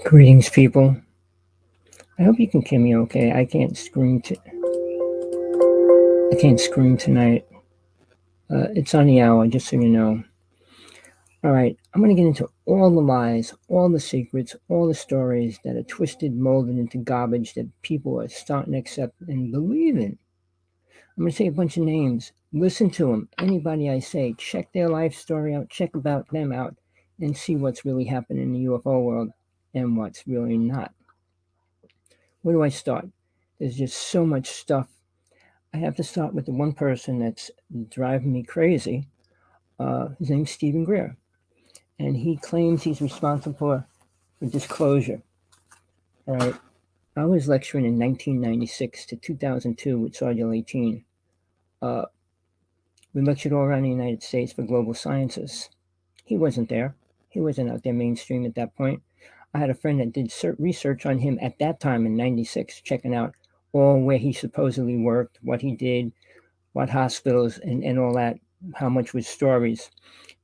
Greetings, people. I hope you can hear me okay. I can't scream. I can't scream tonight. It's on the hour, just so you know. All right, I'm going to get into all the lies, all the secrets, all the stories that are twisted, molded into garbage that people are starting to accept and believe in. I'm going to say a bunch of names. Listen to them. Anybody I say, check their life story out, check about them out, and see what's really happening in the UFO world and what's really not. Where do I start? There's just so much stuff. I have to start with the one person that's driving me crazy. His name's Stephen Greer, and he claims he's responsible for disclosure. All right, I was lecturing in 1996 to 2002 with Sergeant 18. Uh, we lectured all around the United States for global sciences. He wasn't there. He wasn't out there mainstream at that point. I had a friend that did research on him at that time in 96, checking out all where he supposedly worked, what he did, what hospitals, and all that, how much was stories,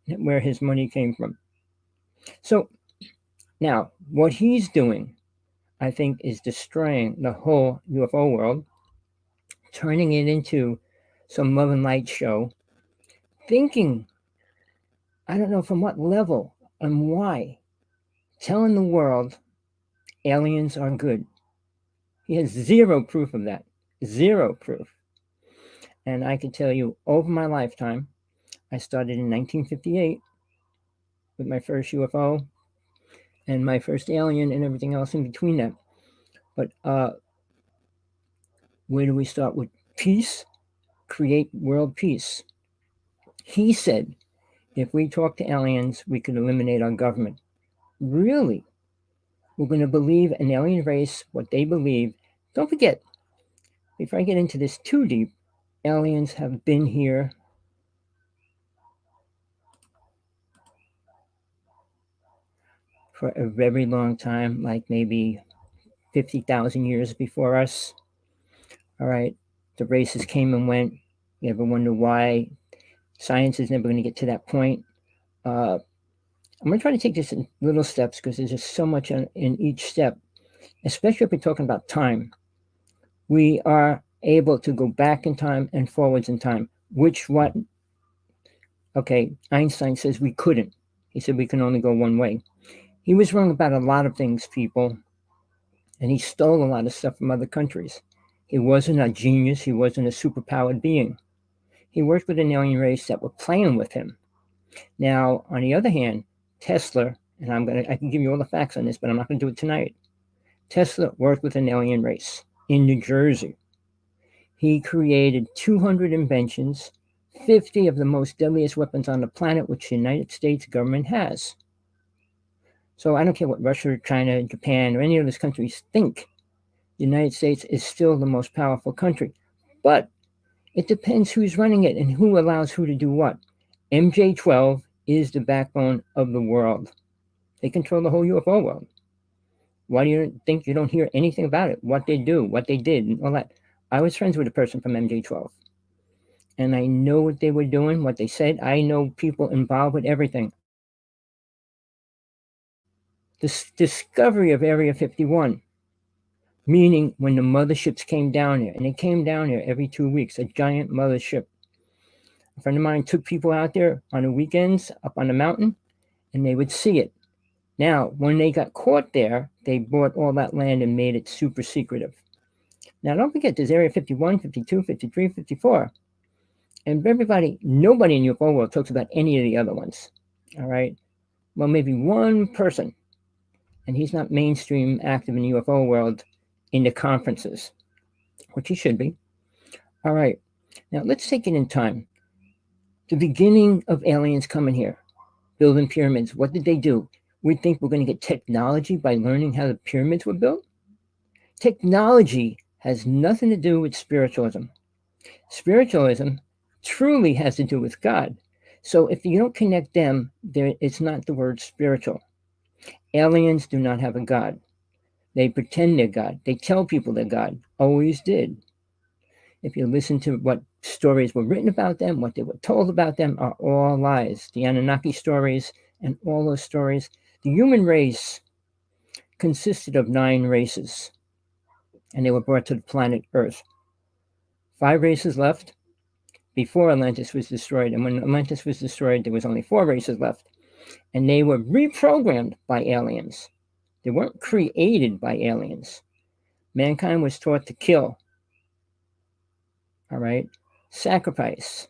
where his money came from. So now, what he's doing, I think, is destroying the whole UFO world, turning it into some love and light show, thinking, I don't know from what level and why, telling the world aliens are good. He has zero proof of that. Zero proof. And I can tell you, over my lifetime, I started in 1958 with my first UFO and my first alien and everything else in between that. But where do we start with peace? Create world peace. He said, if we talk to aliens, we could eliminate our government. Really? We're going to believe an alien race, what they believe. Don't forget, before I get into this too deep, aliens have been here for a very long time, like maybe 50,000 years before us. All right, the races came and went. You ever wonder why? Science is never going to get to that point. I'm going to try to take this in little steps because there's just so much in each step, especially if we're talking about time. We are able to go back in time and forwards in time, okay, Einstein says we couldn't. He said we can only go one way. He was wrong about a lot of things, people, and he stole a lot of stuff from other countries. He wasn't a genius. He wasn't a superpowered being. He worked with an alien race that were playing with him. Now, on the other hand, Tesla, and I can give you all the facts on this, but I'm not going to do it tonight. Tesla worked with an alien race in New Jersey. He created 200 inventions, 50 of the most deadliest weapons on the planet, which the United States government has. So I don't care what Russia, China, Japan, or any of those countries think. The United States is still the most powerful country. But it depends who's running it and who allows who to do what. MJ-12 is the backbone of the world. They control the whole UFO world. Why do you think you don't hear anything about it? What they do, what they did, and all that. I was friends with a person from MJ-12. And I know what they were doing, what they said. I know people involved with everything. This discovery of Area 51, meaning when the motherships came down here, and they came down here every 2 weeks, a giant mothership. A friend of mine took people out there on the weekends up on the mountain, and they would see it. Now, when they got caught there, they bought all that land and made it super secretive. Now, don't forget, there's Area 51, 52, 53, 54. And everybody, nobody in UFO world talks about any of the other ones. All right? Well, maybe one person, and he's not mainstream active in the UFO world in the conferences, which he should be. All right. Now, let's take it in time. The beginning of aliens coming here, building pyramids. What did they do? We think we're going to get technology by learning how the pyramids were built? Technology has nothing to do with spiritualism. Spiritualism truly has to do with God. So if you don't connect them, it's not the word spiritual. Aliens do not have a God. They pretend they're God. They tell people they're God. Always did. If you listen to what stories were written about them, what they were told about them are all lies. The Anunnaki stories and all those stories. The human race consisted of 9 races, and they were brought to the planet Earth. 5 races left before Atlantis was destroyed, and when Atlantis was destroyed, there was only 4 races left, and they were reprogrammed by aliens. They weren't created by aliens. Mankind was taught to kill, all right, sacrifice,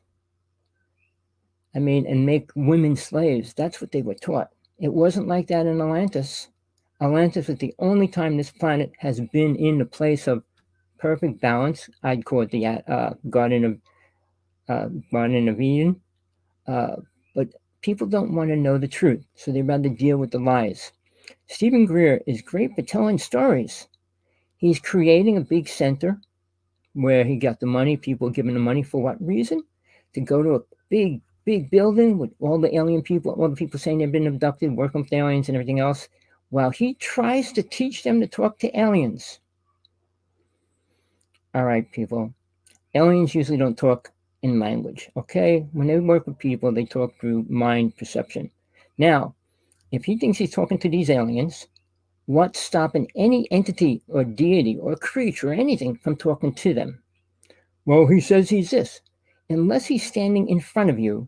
and make women slaves. That's what they were taught. It wasn't like that in Atlantis. Atlantis was the only time this planet has been in the place of perfect balance. I'd call it the Garden of Eden. But people don't want to know the truth, so they rather deal with the lies. Stephen Greer is great for telling stories. He's creating a big center where he got the money, people giving the money for what reason? To go to a big building with all the alien people, all the people saying they've been abducted, working with aliens and everything else, while he tries to teach them to talk to aliens. All right, people. Aliens usually don't talk in language, okay? When they work with people, they talk through mind perception. Now, if he thinks he's talking to these aliens, what's stopping any entity or deity or creature or anything from talking to them? Well, he says he's this. Unless he's standing in front of you,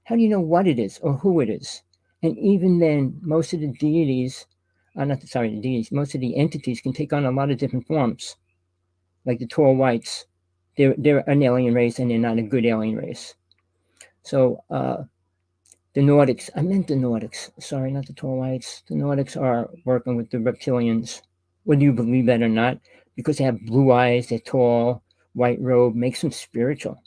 how do you know what it is or who it is? And even then, most of the deities, most of the entities can take on a lot of different forms. Like the tall whites, they're an alien race and they're not a good alien race. So the Nordics, I meant the Nordics, sorry, not the tall whites. The Nordics are working with the reptilians, whether you believe that or not, because they have blue eyes, they're tall, white robe, makes them spiritual.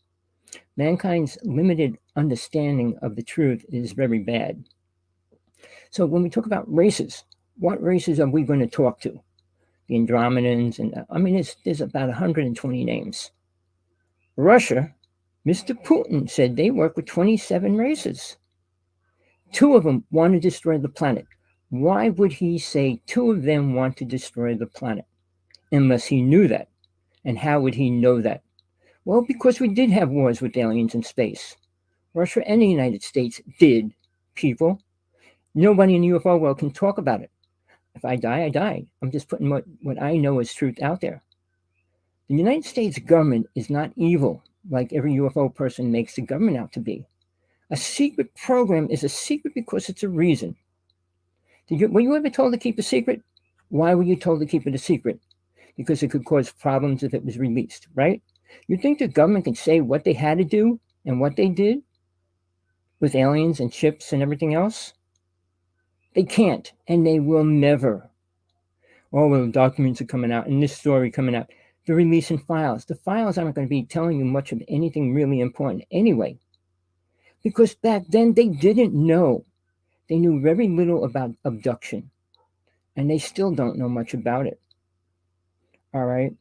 Mankind's limited understanding of the truth is very bad. So when we talk about races, what races are we going to talk to? The Andromedans, and there's about 120 names. Russia, Mr. Putin said they work with 27 races. 2 of them want to destroy the planet. Why would he say 2 of them want to destroy the planet? Unless he knew that. And how would he know that? Well, because we did have wars with aliens in space. Russia and the United States did, people. Nobody in the UFO world can talk about it. If I die, I die. I'm just putting what I know as truth out there. The United States government is not evil, like every UFO person makes the government out to be. A secret program is a secret because it's a reason. Were you ever told to keep a secret? Why were you told to keep it a secret? Because it could cause problems if it was released, right? You think the government can say what they had to do and what they did with aliens and ships and everything else? They can't, and they will never. Oh, well, documents are coming out, and this story coming out. They're releasing files. The files aren't going to be telling you much of anything really important anyway. Because back then, they didn't know. They knew very little about abduction. And they still don't know much about it. All right?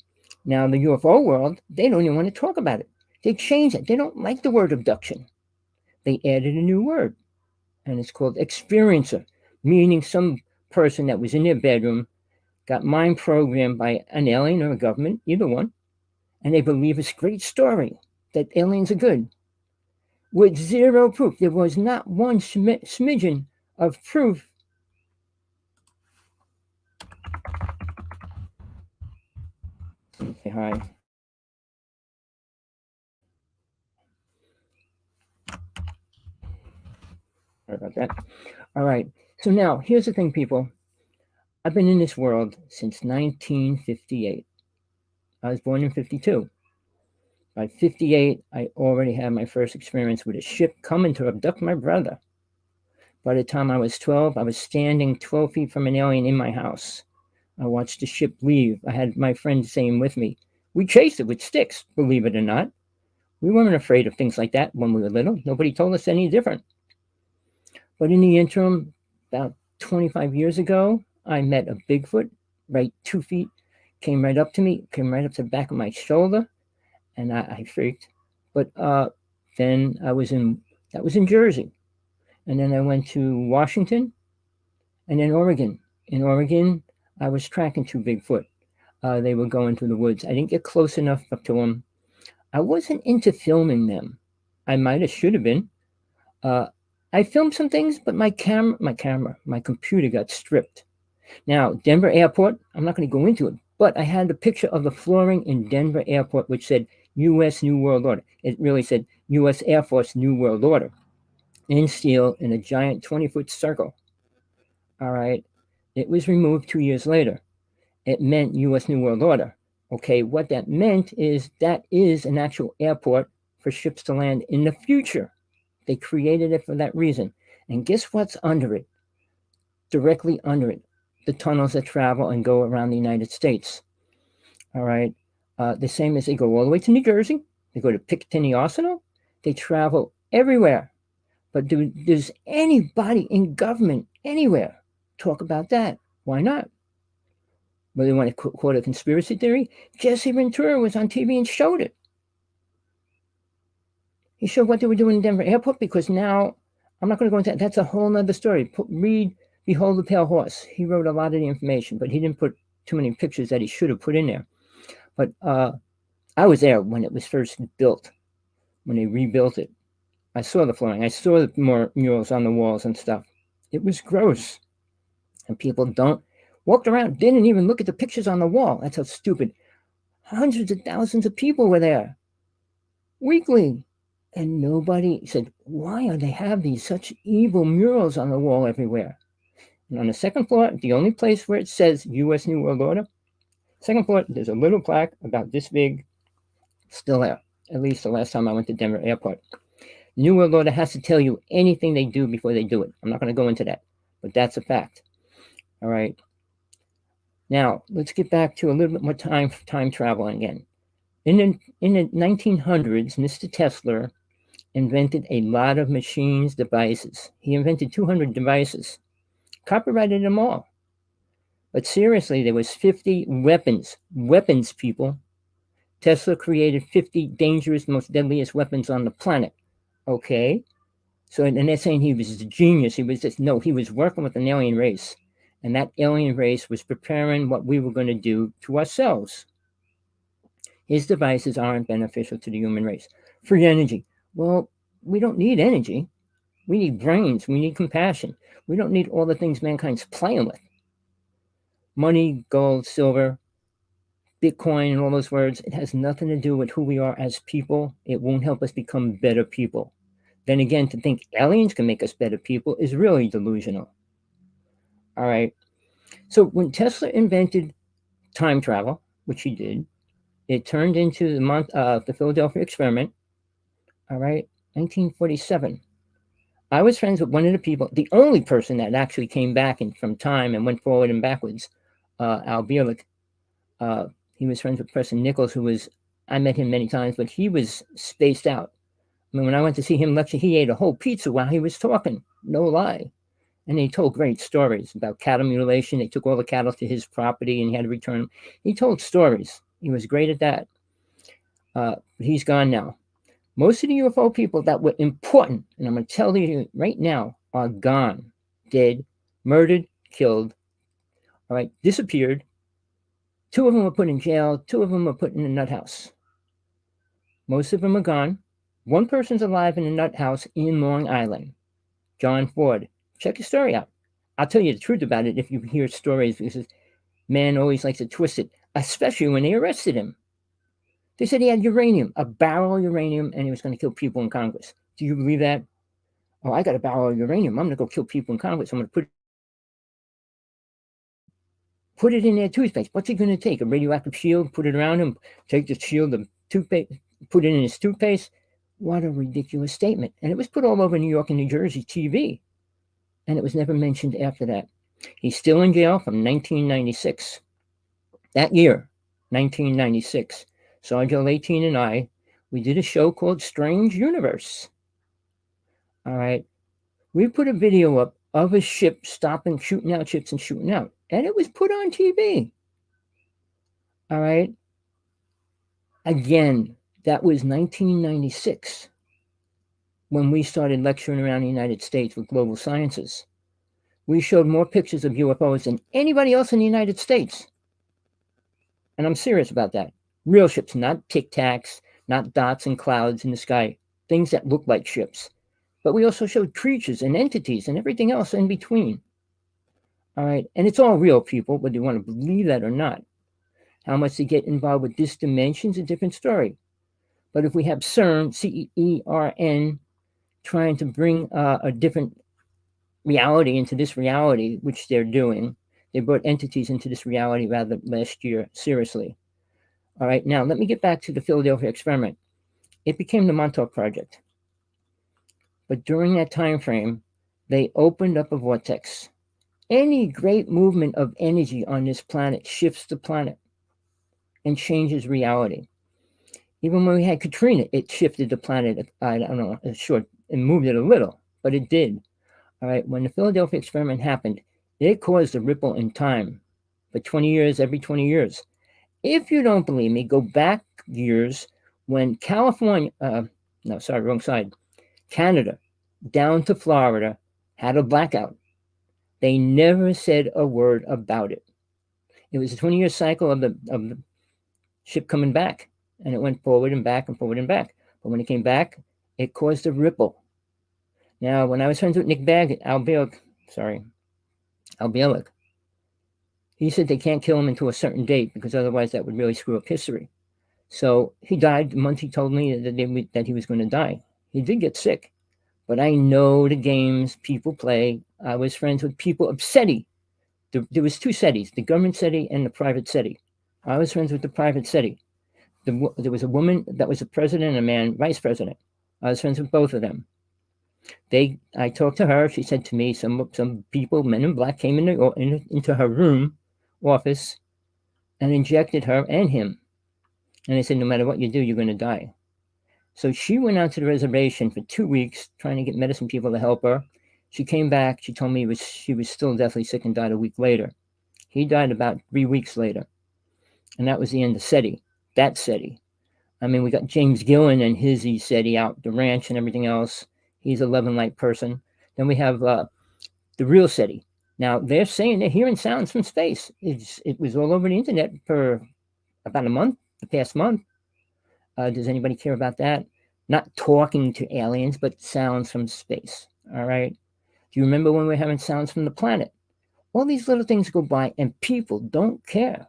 Now, the UFO world, they don't even want to talk about it. They changed it. They don't like the word abduction. They added a new word. And it's called experiencer, meaning some person that was in their bedroom got mind programmed by an alien or a government, either one, and they believe it's a great story that aliens are good. With 0 proof. There was not one smidgen of proof. Say hi. Sorry about that. All right. So now, here's the thing, people. I've been in this world since 1958. I was born in 52. By 58, I already had my first experience with a ship coming to abduct my brother. By the time I was 12, I was standing 12 feet from an alien in my house. I watched the ship leave. I had my friend saying with me, we chased it with sticks, believe it or not. We weren't afraid of things like that when we were little. Nobody told us any different. But in the interim, about 25 years ago, I met a Bigfoot, right 2 feet, came right up to me, came right up to the back of my shoulder, and I freaked. But then that was in Jersey. And then I went to Washington and then Oregon. In Oregon, I was tracking 2 Bigfoot. They were going through the woods. I didn't get close enough up to them. I wasn't into filming them. I should have been. I filmed some things, but my computer got stripped. Now, Denver Airport, I'm not going to go into it, but I had a picture of the flooring in Denver Airport, which said U.S. New World Order. It really said U.S. Air Force New World Order in steel in a giant 20-foot circle. All right. It was removed 2 years later. It meant U.S. New World Order. Okay, what that meant is that is an actual airport for ships to land in the future. They created it for that reason. And guess what's under it? Directly under it, the tunnels that travel and go around the United States. All right. The same as they go all the way to New Jersey. They go to Picatinny Arsenal. They travel everywhere. But does anybody in government anywhere talk about that? Why not? Well, they want to quote a conspiracy theory. Jesse Ventura was on TV and showed it. He showed what they were doing in Denver Airport, because now, I'm not going to go into that. That's a whole nother story. Read Behold the Pale Horse. He wrote a lot of the information, but he didn't put too many pictures that he should have put in there. But I was there when it was first built, when they rebuilt it. I saw the flooring. I saw the more murals on the walls and stuff. It was gross. And people walked around, didn't even look at the pictures on the wall. That's how stupid. Hundreds of thousands of people were there weekly. And nobody said, why do they have these such evil murals on the wall everywhere? And on the second floor, the only place where it says U.S. New World Order, second floor, there's a little plaque about this big, still there, at least the last time I went to Denver Airport. New World Order has to tell you anything they do before they do it. I'm not going to go into that, but that's a fact. All right. Now, let's get back to a little bit more time travel again. In the 1900s, Mr. Tesla invented a lot of machines, devices. He invented 200 devices, copyrighted them all. But seriously, there was 50 weapons, people. Tesla created 50 dangerous, most deadliest weapons on the planet. Okay? So, and they're saying he was a genius. He was just, no, he was working with an alien race. And that alien race was preparing what we were going to do to ourselves. His devices aren't beneficial to the human race. Free energy. Well, we don't need energy. We need brains. We need compassion. We don't need all the things mankind's playing with. Money, gold, silver, Bitcoin, and all those words, it has nothing to do with who we are as people. It won't help us become better people. Then again, to think aliens can make us better people is really delusional. All right. So when Tesla invented time travel, which he did, it turned into the Philadelphia experiment. All right. 1947. I was friends with one of the people, the only person that actually came back from time and went forward and backwards, Al Bierlich. He was friends with Preston Nichols, I met him many times, but he was spaced out. I mean, when I went to see him lecture, he ate a whole pizza while he was talking. No lie. And he told great stories about cattle mutilation. They took all the cattle to his property and he had to return them. He told stories. He was great at that. But he's gone now. Most of the UFO people that were important, and I'm going to tell you right now, are gone, dead, murdered, killed, all right, disappeared. 2 of them were put in jail. 2 of them were put in a nut house. Most of them are gone. 1 person's alive in a nut house in Long Island, John Ford. Check his story out. I'll tell you the truth about it if you hear stories, because man always likes to twist it, especially when they arrested him. They said he had uranium, a barrel of uranium, and he was going to kill people in Congress. Do you believe that? Oh, I got a barrel of uranium. I'm going to go kill people in Congress. I'm going to put it in their toothpaste. What's he going to take? A radioactive shield, put it around him, take the shield, the toothpaste, put it in his toothpaste? What a ridiculous statement. And it was put all over New York and New Jersey TV. And it was never mentioned after that. He's still in jail from 1996. That year, 1996. Sergeant 18 and I, we did a show called Strange Universe. All right. We put a video up of a ship stopping, shooting out ships and shooting out. And it was put on TV. All right. Again, that was 1996 when we started lecturing around the United States with global sciences. We showed more pictures of UFOs than anybody else in the United States. And I'm serious about that. Real ships, not Tic Tacs, not dots and clouds in the sky, things that look like ships. But we also showed creatures and entities and everything else in between. All right. And it's all real, people, whether you want to believe that or not. How much they get involved with this dimension is a different story. But if we have CERN, CERN, trying to bring a different reality into this reality, which they're doing, they brought entities into this reality rather last year, seriously. All right. Now, let me get back to the Philadelphia experiment. It became the Montauk Project. But during that time frame, they opened up a vortex. Any great movement of energy on this planet shifts the planet and changes reality. Even when we had Katrina, it shifted the planet. I don't know, it moved it a little, but it did. All right. When the Philadelphia experiment happened, it caused a ripple in time for 20 years, every 20 years. If you don't believe me, go back years when California, no, sorry, wrong side, Canada, down to Florida, had a blackout. They never said a word about it. It was a 20-year cycle of the ship coming back, and it went forward and back and forward and back. But when it came back, it caused a ripple. Now, when I was friends with Nick Albielek, he said they can't kill him until a certain date because otherwise that would really screw up history. So he died the month he told me that he was going to die. He did get sick, but I know the games people play. I was friends with people of SETI. There was two SETIs, the government SETI and the private SETI. I was friends with the private SETI. There was a woman that was a president and a man vice president. I was friends with both of them. I talked to her. She said to me, some people, men in black, came into her room, office, and injected her and him. And they said, no matter what you do, you're going to die. So she went out to the reservation for 2 weeks trying to get medicine people to help her. She came back. She told me she was still deathly sick and died a week later. He died about 3 weeks later. And that was the end of SETI, that SETI. I mean, we got James Gillen and his SETI out, the ranch and everything else. He's a love and light person. Then we have the real SETI. Now, they're saying they're hearing sounds from space. It was all over the internet for about a month, the past month. Does anybody care about that? Not talking to aliens, but sounds from space. All right. Do you remember when we were having sounds from the planet? All these little things go by and people don't care.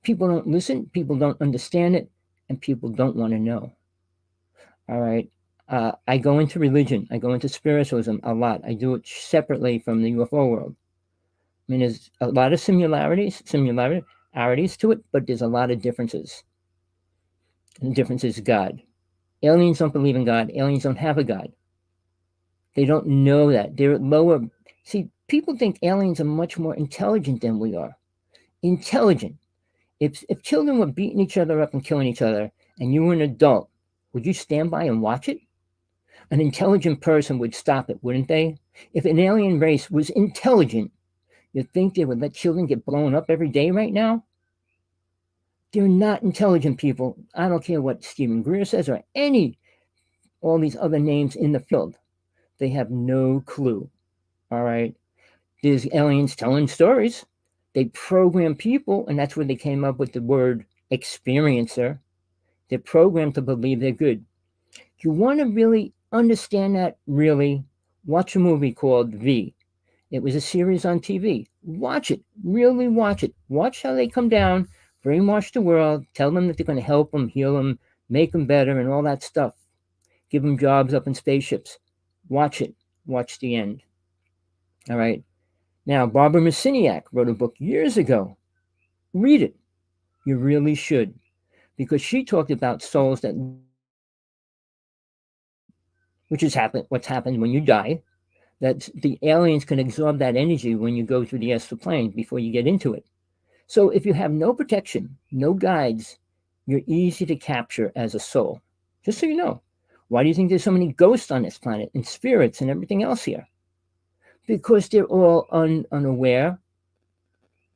People don't listen. People don't understand it. And people don't want to know. All right. I go into religion. I go into spiritualism a lot. I do it separately from the UFO world. I mean, there's a lot of similarities to it, but there's a lot of differences. And the difference is God. Aliens don't believe in God. Aliens don't have a God. They don't know that. They're lower. See, people think aliens are much more intelligent than we are. Intelligent. If children were beating each other up and killing each other, and you were an adult, would you stand by and watch it? An intelligent person would stop it, wouldn't they? If an alien race was intelligent, you'd think they would let children get blown up every day right now? They're not intelligent people. I don't care what Stephen Greer says or all these other names in the field. They have no clue. All right. There's aliens telling stories. They program people, and that's where they came up with the word experiencer. They're programmed to believe they're good. You want to really understand that, really, watch a movie called V. It was a series on TV. Watch it. Really watch it. Watch how they come down, brainwash the world, tell them that they're going to help them, heal them, make them better, and all that stuff. Give them jobs up in spaceships. Watch it. Watch the end. All right. Now, Barbara Marciniak wrote a book years ago. Read it. You really should. Because she talked about souls that, which is what's happened when you die, that the aliens can absorb that energy when you go through the astral plane before you get into it. So if you have no protection, no guides, you're easy to capture as a soul. Just so you know. Why do you think there's so many ghosts on this planet and spirits and everything else here? Because they're all unaware.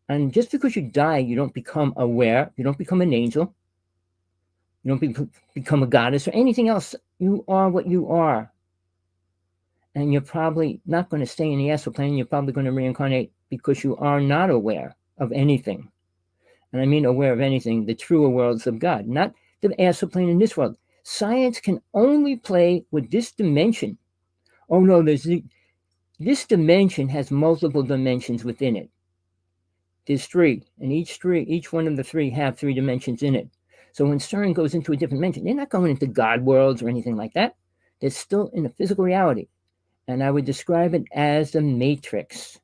And just because you die, you don't become aware. You don't become an angel. You don't become a goddess or anything else. You are what you are. And you're probably not going to stay in the astral plane. You're probably going to reincarnate because you are not aware of anything. And I mean aware of anything, the truer worlds of God, not the astral plane in this world. Science can only play with this dimension. Oh no, This dimension has multiple dimensions within it. There's three, and each one of the three have three dimensions in it. So when CERN goes into a different dimension, they're not going into God worlds or anything like that. They're still in a physical reality. And I would describe it as the Matrix.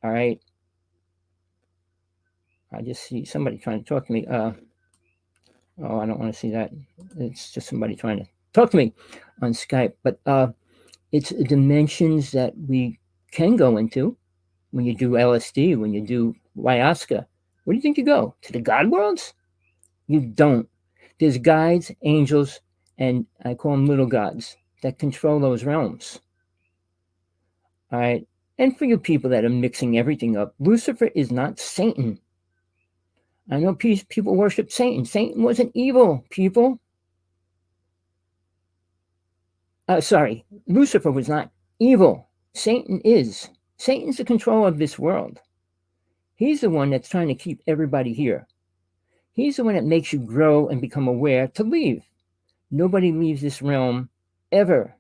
All right. I just see somebody trying to talk to me. Oh, I don't want to see that. It's just somebody trying to talk to me on Skype. But it's dimensions that we can go into when you do LSD, when you do ayahuasca. Where do you think you go? To the God worlds? You don't. There's guides, angels, and I call them little gods that control those realms. All right. And for you people that are mixing everything up, Lucifer is not Satan. I know people worship Satan. Satan wasn't evil, people. Sorry, Lucifer was not evil. Satan is. Satan's the controller of this world. He's the one that's trying to keep everybody here. He's the one that makes you grow and become aware to leave. Nobody leaves this realm ever.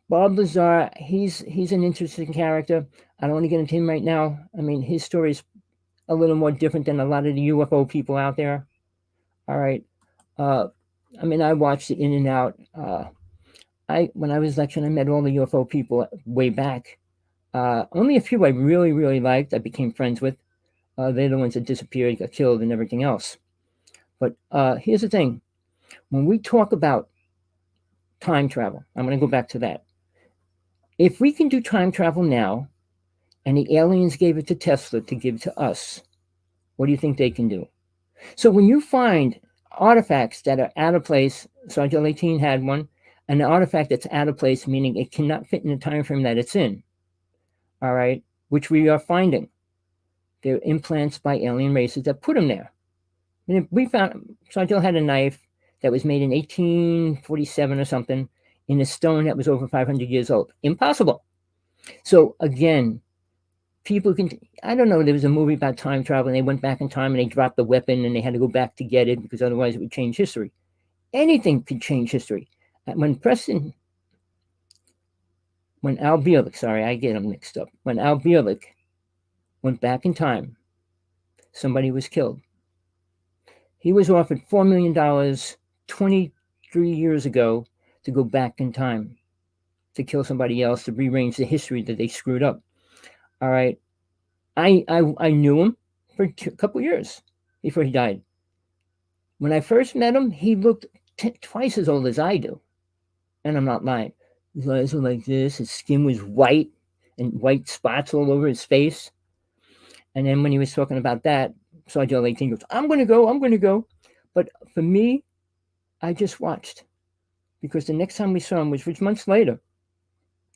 Bob Lazar, he's an interesting character. I don't want to get into him right now. I mean, his story is a little more different than a lot of the UFO people out there. All right. I mean, I watched it in and out. When I was lecturing, I met all the UFO people way back. Only a few I really, really liked. I became friends with. They're the ones that disappeared, got killed, and everything else. But here's the thing. When we talk about time travel, I'm going to go back to that. If we can do time travel now, and the aliens gave it to Tesla to give to us, what do you think they can do? So when you find artifacts that are out of place, Sergeant 18 had one, an artifact that's out of place, meaning it cannot fit in the time frame that it's in, all right, which we are finding. They're implants by alien races that put them there. And we found, Sergeant had a knife that was made in 1847 or something in a stone that was over 500 years old. Impossible. So again, people can, I don't know, there was a movie about time travel and they went back in time and they dropped the weapon and they had to go back to get it because otherwise it would change history. Anything could change history. When Al Bielek, sorry, I get them mixed up. When Al Bielek went back in time, somebody was killed. He was offered $4 million 23 years ago to go back in time to kill somebody else, to rearrange the history that they screwed up. All right. I knew him for a couple years before he died. When I first met him, he looked twice as old as I do. And I'm not lying. His eyes were like this. His skin was white and white spots all over his face. And then when he was talking about that, Sergeant 18 goes, I'm going to go. But for me, I just watched. Because the next time we saw him was 6 months later.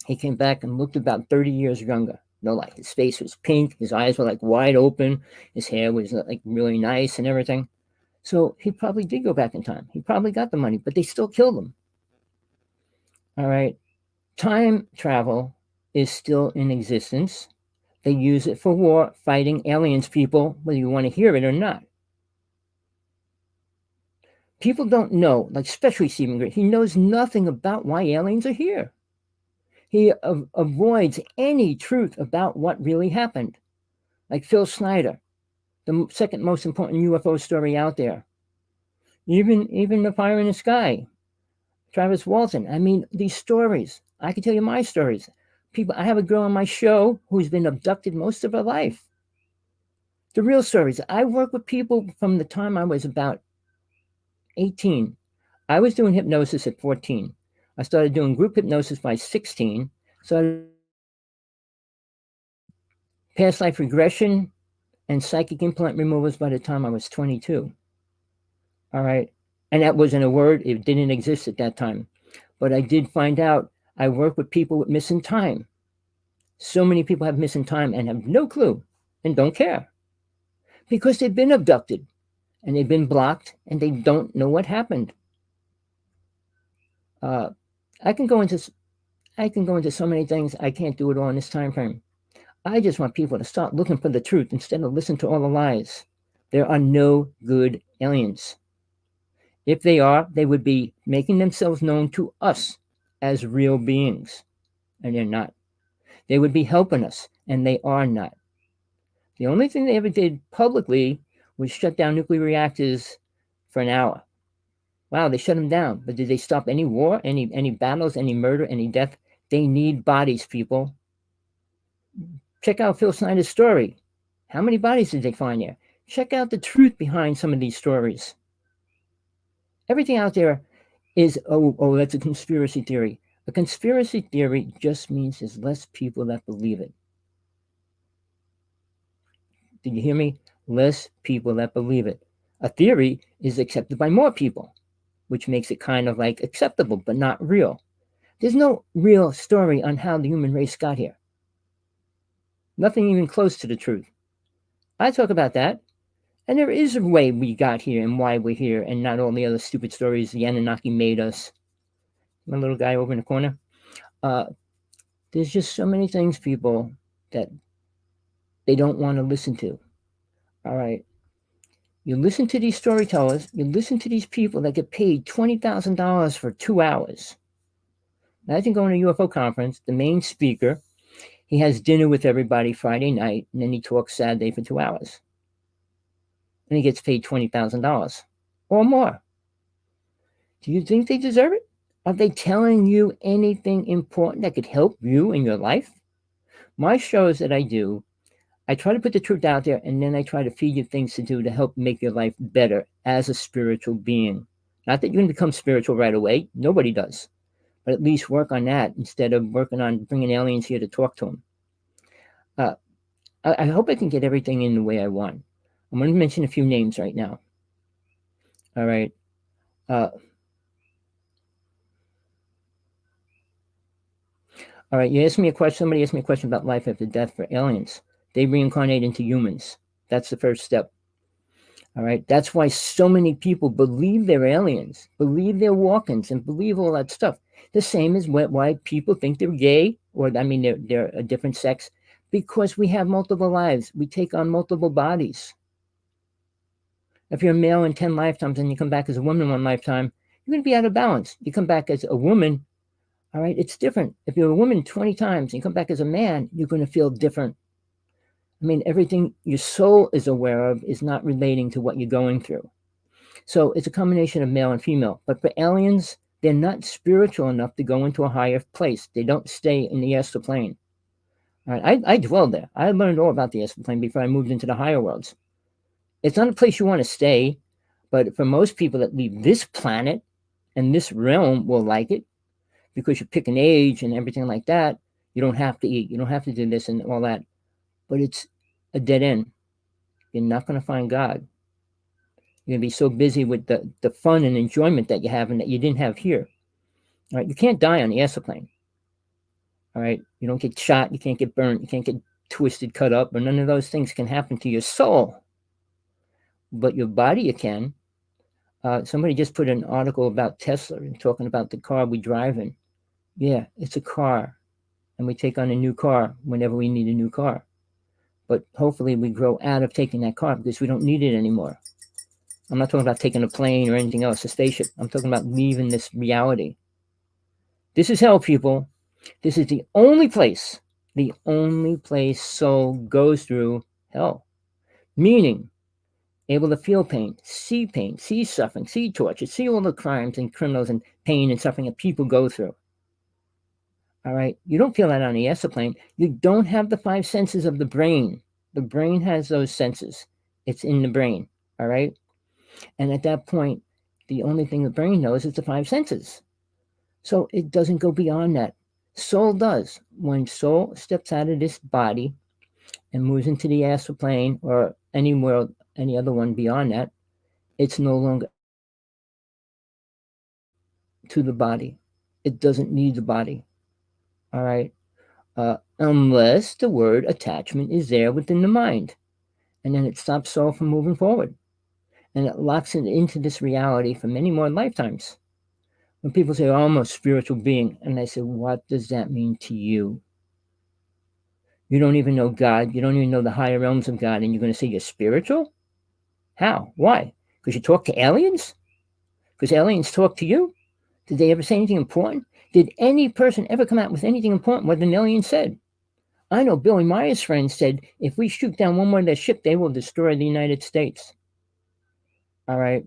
He came back and looked about 30 years younger. No, like his face was pink. His eyes were like wide open. His hair was like really nice and everything. So he probably did go back in time. He probably got the money, but they still killed him. All right. Time travel is still in existence. They use it for war, fighting aliens, people, whether you want to hear it or not. People don't know, like especially Stephen Gray, he knows nothing about why aliens are here. He avoids any truth about what really happened. Like Phil Snyder, the second most important UFO story out there. Even the Fire in the Sky, Travis Walton. I mean, these stories. I can tell you my stories. People, I have a girl on my show who's been abducted most of her life. The real stories. I work with people from the time I was about 18. I was doing hypnosis at 14. I started doing group hypnosis by 16. So past life regression and psychic implant removals by the time I was 22. All right. And that wasn't a word. It didn't exist at that time. But I did find out I work with people with missing time. So many people have missing time and have no clue and don't care because they've been abducted and they've been blocked and they don't know what happened. I can go into so many things. I can't do it all in this time frame. I just want people to start looking for the truth instead of listen to all the lies. There are no good aliens. If they are, they would be making themselves known to us as real beings, and they're not. They would be helping us, and they are not. The only thing they ever did publicly was shut down nuclear reactors for an hour. Wow, they shut them down. But did they stop any war, any battles, any murder, any death? They need bodies, people. Check out Phil Snyder's story. How many bodies did they find there? Check out the truth behind some of these stories. Everything out there is, that's a conspiracy theory. A conspiracy theory just means there's less people that believe it. Did you hear me? Less people that believe it. A theory is accepted by more people, which makes it kind of like acceptable, but not real. There's no real story on how the human race got here. Nothing even close to the truth. I talk about that, and there is a way we got here and why we're here, and not all the other stupid stories the Anunnaki made us. My little guy over in the corner. There's just so many things, people, that they don't want to listen to. All right. You listen to these storytellers, you listen to these people that get paid $20,000 for 2 hours. Imagine going to a UFO conference, the main speaker, he has dinner with everybody Friday night, and then he talks Saturday for 2 hours. And he gets paid $20,000 or more. Do you think they deserve it? Are they telling you anything important that could help you in your life? My shows that I do, I try to put the truth out there, and then I try to feed you things to do to help make your life better as a spiritual being. Not that you're going to become spiritual right away. Nobody does. But at least work on that instead of working on bringing aliens here to talk to them. I hope I can get everything in the way I want. I'm going to mention a few names right now. All right. All right. You asked me a question. Somebody asked me a question about life after death for aliens. They reincarnate into humans. That's the first step. All right. That's why so many people believe they're aliens, believe they're walk-ins, and believe all that stuff. The same as why people think they're gay, or they're a different sex, because we have multiple lives. We take on multiple bodies. If you're a male in 10 lifetimes and you come back as a woman one lifetime, you're going to be out of balance. You come back as a woman, all right, it's different. If you're a woman 20 times and you come back as a man, you're going to feel different. I mean, everything your soul is aware of is not relating to what you're going through. So it's a combination of male and female. But for aliens, they're not spiritual enough to go into a higher place. They don't stay in the astral plane. All right, I dwelled there. I learned all about the astral plane before I moved into the higher worlds. It's not a place you want to stay, but for most people that leave this planet and this realm will like it, because you pick an age and everything like that. You don't have to eat. You don't have to do this and all that. But it's a dead end. You're not going to find God. You're going to be so busy with the fun and enjoyment that you have and that you didn't have here. All right, you can't die on the astral plane. All right, you don't get shot. You can't get burnt. You can't get twisted, cut up, or none of those things can happen to your soul. But your body, you can. Somebody just put an article about Tesla and talking about the car we drive in. Yeah, it's a car, and we take on a new car whenever we need a new car. But hopefully we grow out of taking that car because we don't need it anymore. I'm not talking about taking a plane or anything else, a spaceship. I'm talking about leaving this reality. This is hell, people. This is the only place soul goes through hell. Meaning, able to feel pain, see suffering, see torture, see all the crimes and criminals and pain and suffering that people go through. All right, you don't feel that on the astral plane. You don't have the 5 senses of the brain. The brain has those senses. It's in the brain. All right, and at that point, the only thing the brain knows is the 5 senses. So it doesn't go beyond that. Soul does. When soul steps out of this body and moves into the astral plane or any world, any other one beyond that, it's no longer to the body. It doesn't need the body. All right. Unless the word attachment is there within the mind. And then it stops soul from moving forward. And it locks it into this reality for many more lifetimes. When people say, oh, I'm a spiritual being, and I say, what does that mean to you? You don't even know God. You don't even know the higher realms of God, and you're going to say you're spiritual? How? Why? Because you talk to aliens? Because aliens talk to you? Did they ever say anything important? Did any person ever come out with anything important what an alien said? I know Billy Meyer's friend said, if we shoot down one more of their ship, they will destroy the United States. All right.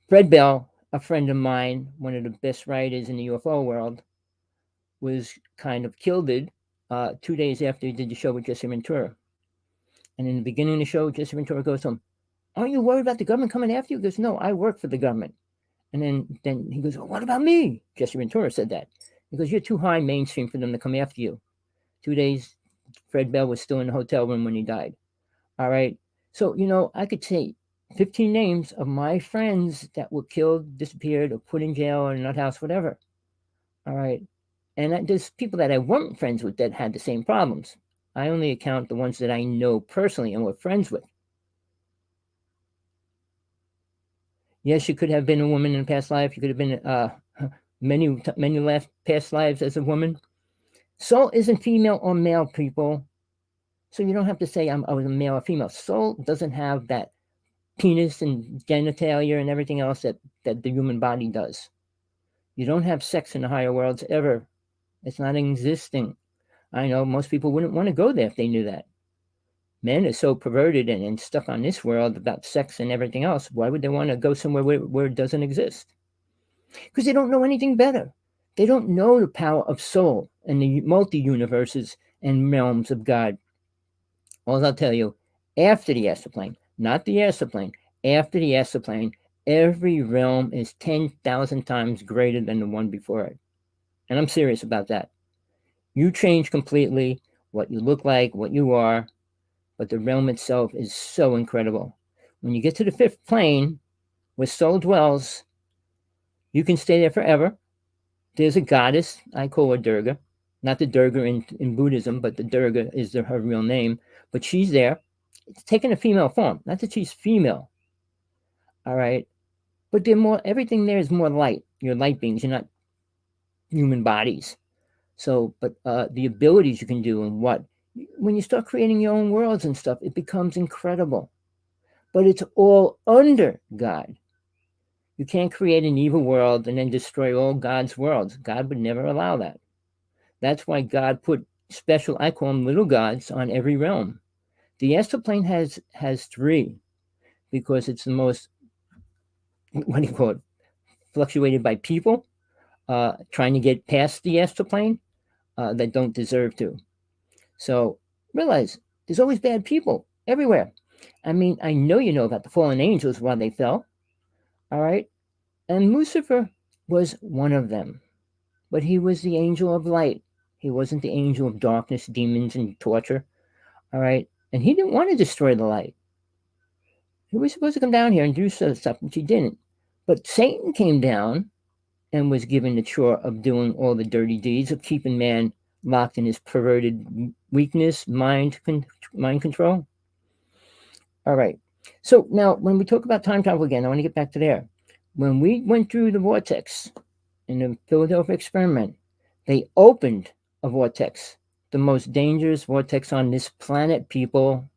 Fred Bell, a friend of mine, one of the best writers in the UFO world, was kind of killed 2 days after he did the show with Jesse Ventura. And in the beginning of the show, Jesse Ventura goes to him, aren't you worried about the government coming after you? He goes, no, I work for the government. And then he goes, well, what about me? Jesse Ventura said that. He goes, you're too high mainstream for them to come after you. 2 days, Fred Bell was still in the hotel room when he died. All right. So, I could say 15 names of my friends that were killed, disappeared, or put in jail or nut house, whatever. All right. And there's people that I weren't friends with that had the same problems. I only account the ones that I know personally and were friends with. Yes, you could have been a woman in a past life. You could have been many past lives as a woman. Soul isn't female or male, people. So you don't have to say I was a male or female. Soul doesn't have that penis and genitalia and everything else that the human body does. You don't have sex in the higher worlds ever. It's not existing. I know most people wouldn't want to go there if they knew that. Men are so perverted and stuck on this world about sex and everything else. Why would they want to go somewhere where it doesn't exist? Because they don't know anything better. They don't know the power of soul and the multi-universes and realms of God. All I'll tell you, after the astroplane, not the astroplane, after the astroplane, every realm is 10,000 times greater than the one before it. And I'm serious about that. You change completely what you look like, what you are, but the realm itself is so incredible. When you get to the fifth plane, where soul dwells, you can stay there forever. There's a goddess, I call her Durga, not the Durga in Buddhism, but the Durga is her real name. But she's there. It's taking a female form. Not that she's female. All right. But everything there is more light. You're light beings. You're not human bodies. So, but the abilities you can do and when you start creating your own worlds and stuff, it becomes incredible. But it's all under God. You can't create an evil world and then destroy all God's worlds. God would never allow that. That's why God put special, I call them little gods, on every realm. The astroplane has 3 because it's the most, what do you call it, fluctuated by people trying to get past the astroplane that don't deserve to. So realize there's always bad people everywhere. I mean, I know you know about the fallen angels, why they fell. All right. And Lucifer was one of them. But he was the angel of light. He wasn't the angel of darkness, demons, and torture. All right. And he didn't want to destroy the light. He was supposed to come down here and do stuff, which he didn't. But Satan came down and was given the chore of doing all the dirty deeds, of keeping man locked in his perverted weakness, mind control. All right. So now when we talk about time travel again, I want to get back to there. When we went through the vortex in the Philadelphia experiment, they opened a vortex, the most dangerous vortex on this planet, people.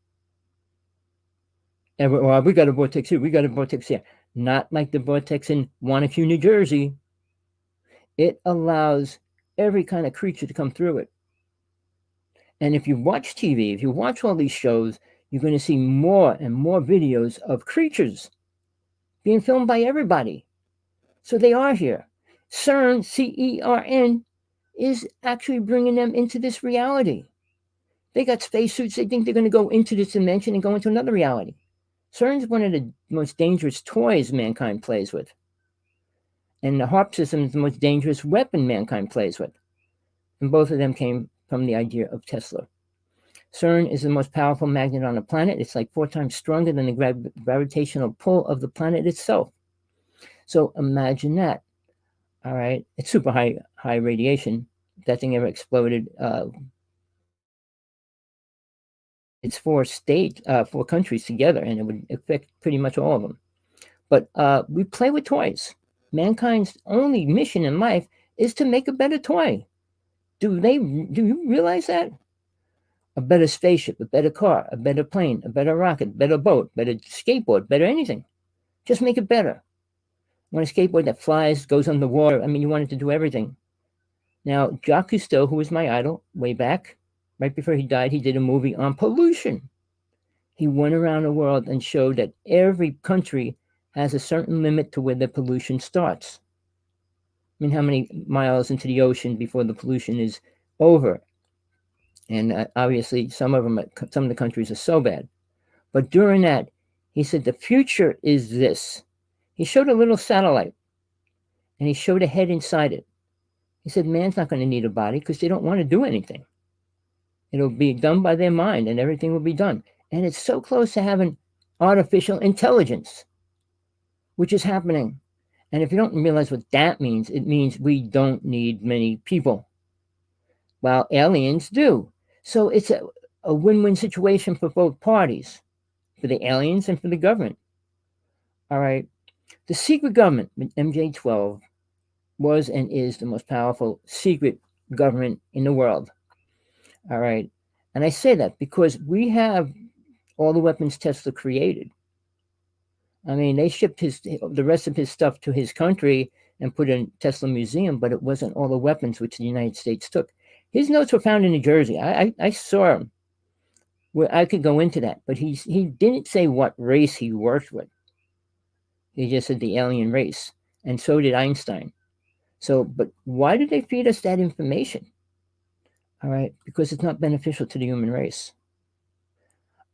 And we got a vortex here, we got a vortex here. Not like the vortex in Wanacue, New Jersey. It allows every kind of creature to come through it. And if you watch TV, if you watch all these shows, you're going to see more and more videos of creatures being filmed by everybody. So they are here. CERN, CERN, is actually bringing them into this reality. They got spacesuits. They think they're going to go into this dimension and go into another reality. CERN's one of the most dangerous toys mankind plays with. And the HARP system is the most dangerous weapon mankind plays with. And both of them came from the idea of Tesla. CERN is the most powerful magnet on the planet. It's like 4 times stronger than the gravitational pull of the planet itself. So imagine that. All right. It's super high radiation. If that thing ever exploded, it's 4 countries together, and it would affect pretty much all of them. But we play with toys. Mankind's only mission in life is to make a better toy. Do you realize that? A better spaceship, a better car, a better plane, a better rocket, better boat, better skateboard, better anything. Just make it better. want a skateboard that flies, goes on the water. I mean, you wanted to do everything. Now, Jacques Cousteau, who was my idol way back, right before he died, he did a movie on pollution. He went around the world and showed that every country has a certain limit to where the pollution starts. I mean, how many miles into the ocean before the pollution is over? And obviously, some of the countries are so bad. But during that, he said the future is this. He showed a little satellite, and he showed a head inside it. He said man's not going to need a body because they don't want to do anything. It'll be done by their mind, and everything will be done. And it's so close to having artificial intelligence, which is happening. And if you don't realize what that means, it means we don't need many people, while aliens do. So it's a win-win situation for both parties, for the aliens and for the government. All right. The secret government, MJ-12, was and is the most powerful secret government in the world. All right. And I say that because we have all the weapons Tesla created. I mean, they shipped the rest of his stuff to his country and put in Tesla Museum, but it wasn't all the weapons which the United States took. His notes were found in New Jersey. I saw him. Where I could go into that, but he didn't say what race he worked with. He just said the alien race, and so did Einstein. So, but why did they feed us that information? All right, because it's not beneficial to the human race.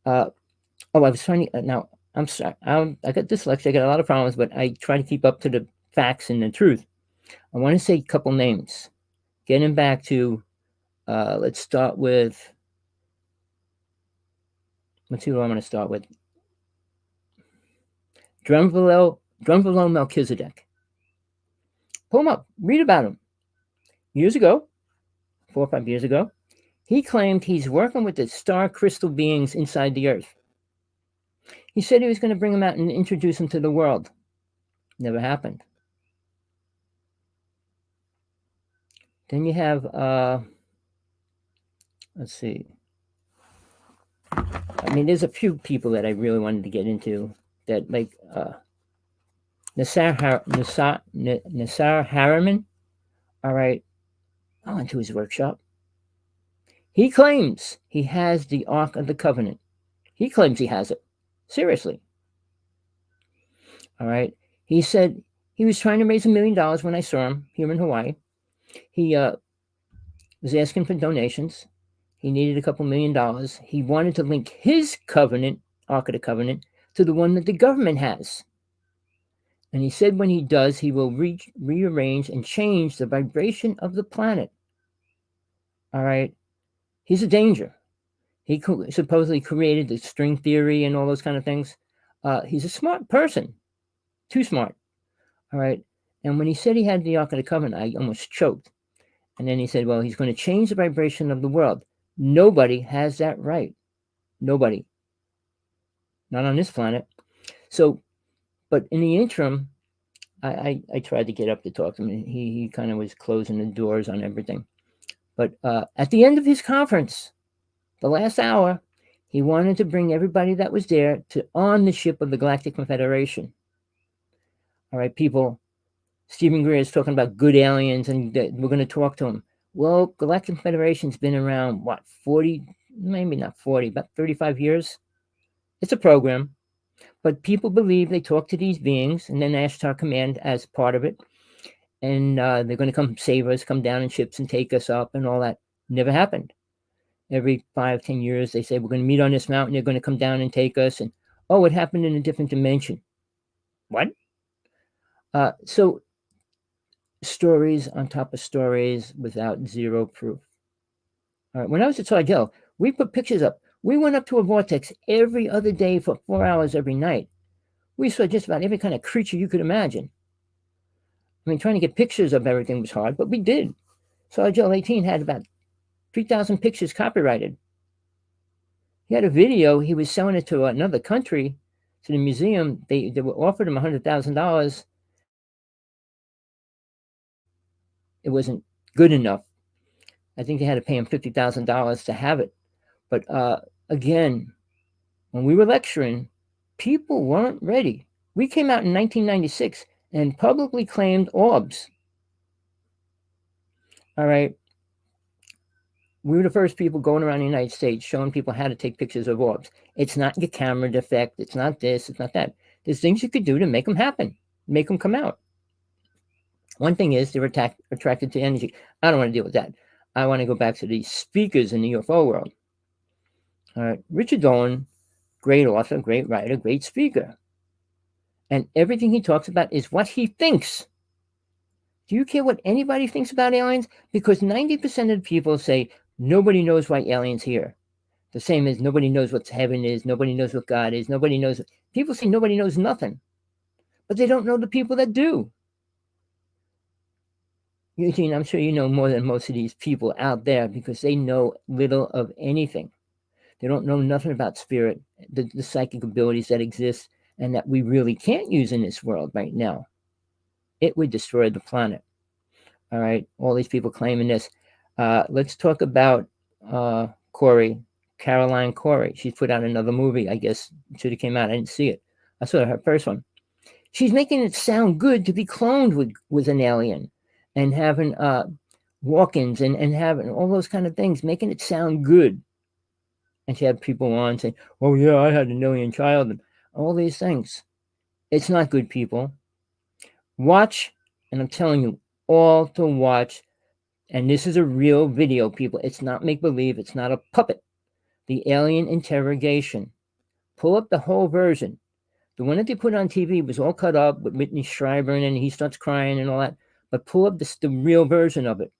I was trying to, now, I'm sorry, I got dyslexia, I got a lot of problems, but I try to keep up to the facts and the truth. I want to say a couple names. Getting back to, let's start with, let's see what I'm going to start with. Drumvalo Melchizedek. Pull him up, read about him. Years ago, 4 or 5 years ago, he claimed he's working with the star crystal beings inside the earth. He said he was going to bring them out and introduce them to the world. Never happened. Then you have, let's see. I mean, there's a few people that I really wanted to get into that, like Nassar Harriman. All right, I went to his workshop. He claims he has the Ark of the Covenant. He claims he has it. Seriously. All right. He said he was trying to raise $1 million when I saw him here in Hawaii. He was asking for donations. He needed a couple $1 million. He wanted to link his covenant, Ark of the Covenant, to the one that the government has. And he said when he does, he will rearrange and change the vibration of the planet. All right. He's a danger. He supposedly created the string theory and all those kind of things. He's a smart person. Too smart. All right. And when he said he had the Ark of the Covenant, I almost choked. And then he said, well, he's going to change the vibration of the world. Nobody has that right. Nobody. Not on this planet. So, but in the interim, I tried to get up to talk to him. He kind of was closing the doors on everything. But at the end of his conference, the last hour, he wanted to bring everybody that was there on the ship of the Galactic Confederation. All right, people. Stephen Greer is talking about good aliens, and we're going to talk to him. Well, Galactic Federation's been around, what, 40, maybe not 40, about 35 years? It's a program. But people believe they talk to these beings, and then Ashtar Command as part of it. And they're going to come save us, come down in ships and take us up and all that. Never happened. Every 5-10 years, they say, we're going to meet on this mountain. They're going to come down and take us. And, oh, it happened in a different dimension. What? So stories on top of stories without zero proof. All right. When I was at Sargell, we put pictures up. We went up to a vortex every other day for 4 hours every night. We saw just about every kind of creature you could imagine. I mean, trying to get pictures of everything was hard, but we did. Sargell 18 had about 3,000 pictures copyrighted. He had a video. He was selling it to another country, to the museum. They offered him $100,000. It wasn't good enough. I think they had to pay him $50,000 to have it. But again, when we were lecturing, people weren't ready. We came out in 1996, and publicly claimed orbs. All right. We were the first people going around the United States showing people how to take pictures of orbs. It's not your camera defect. It's not this. It's not that. There's things you could do to make them happen, make them come out. One thing is they're attracted to energy. I don't want to deal with that. I want to go back to the speakers in the UFO world. All right. Richard Dolan, great author, great writer, great speaker. And everything he talks about is what he thinks. Do you care what anybody thinks about aliens? Because 90% of the people say nobody knows why aliens here. The same as nobody knows what heaven is, nobody knows what God is, nobody knows. People say nobody knows nothing, but they don't know the people that do. Eugene, I'm sure you know more than most of these people out there because they know little of anything. They don't know nothing about spirit, the psychic abilities that exist and that we really can't use in this world right now. It would destroy the planet. All right, all these people claiming this. Let's talk about Caroline Corey. She's put out another movie. I guess it should have came out. I didn't see it. I saw her first one. She's making it sound good to be cloned with an alien and having walk-ins and having all those kind of things, making it sound good. And she had people on saying, oh, yeah, I had an alien child, and all these things. It's not good, people. Watch, and I'm telling you, all to watch. And this is a real video, people. It's not make-believe. It's not a puppet. The alien interrogation. Pull up the whole version. The one that they put on TV was all cut up with Whitney Schreiber and he starts crying and all that. But pull up the real version of it.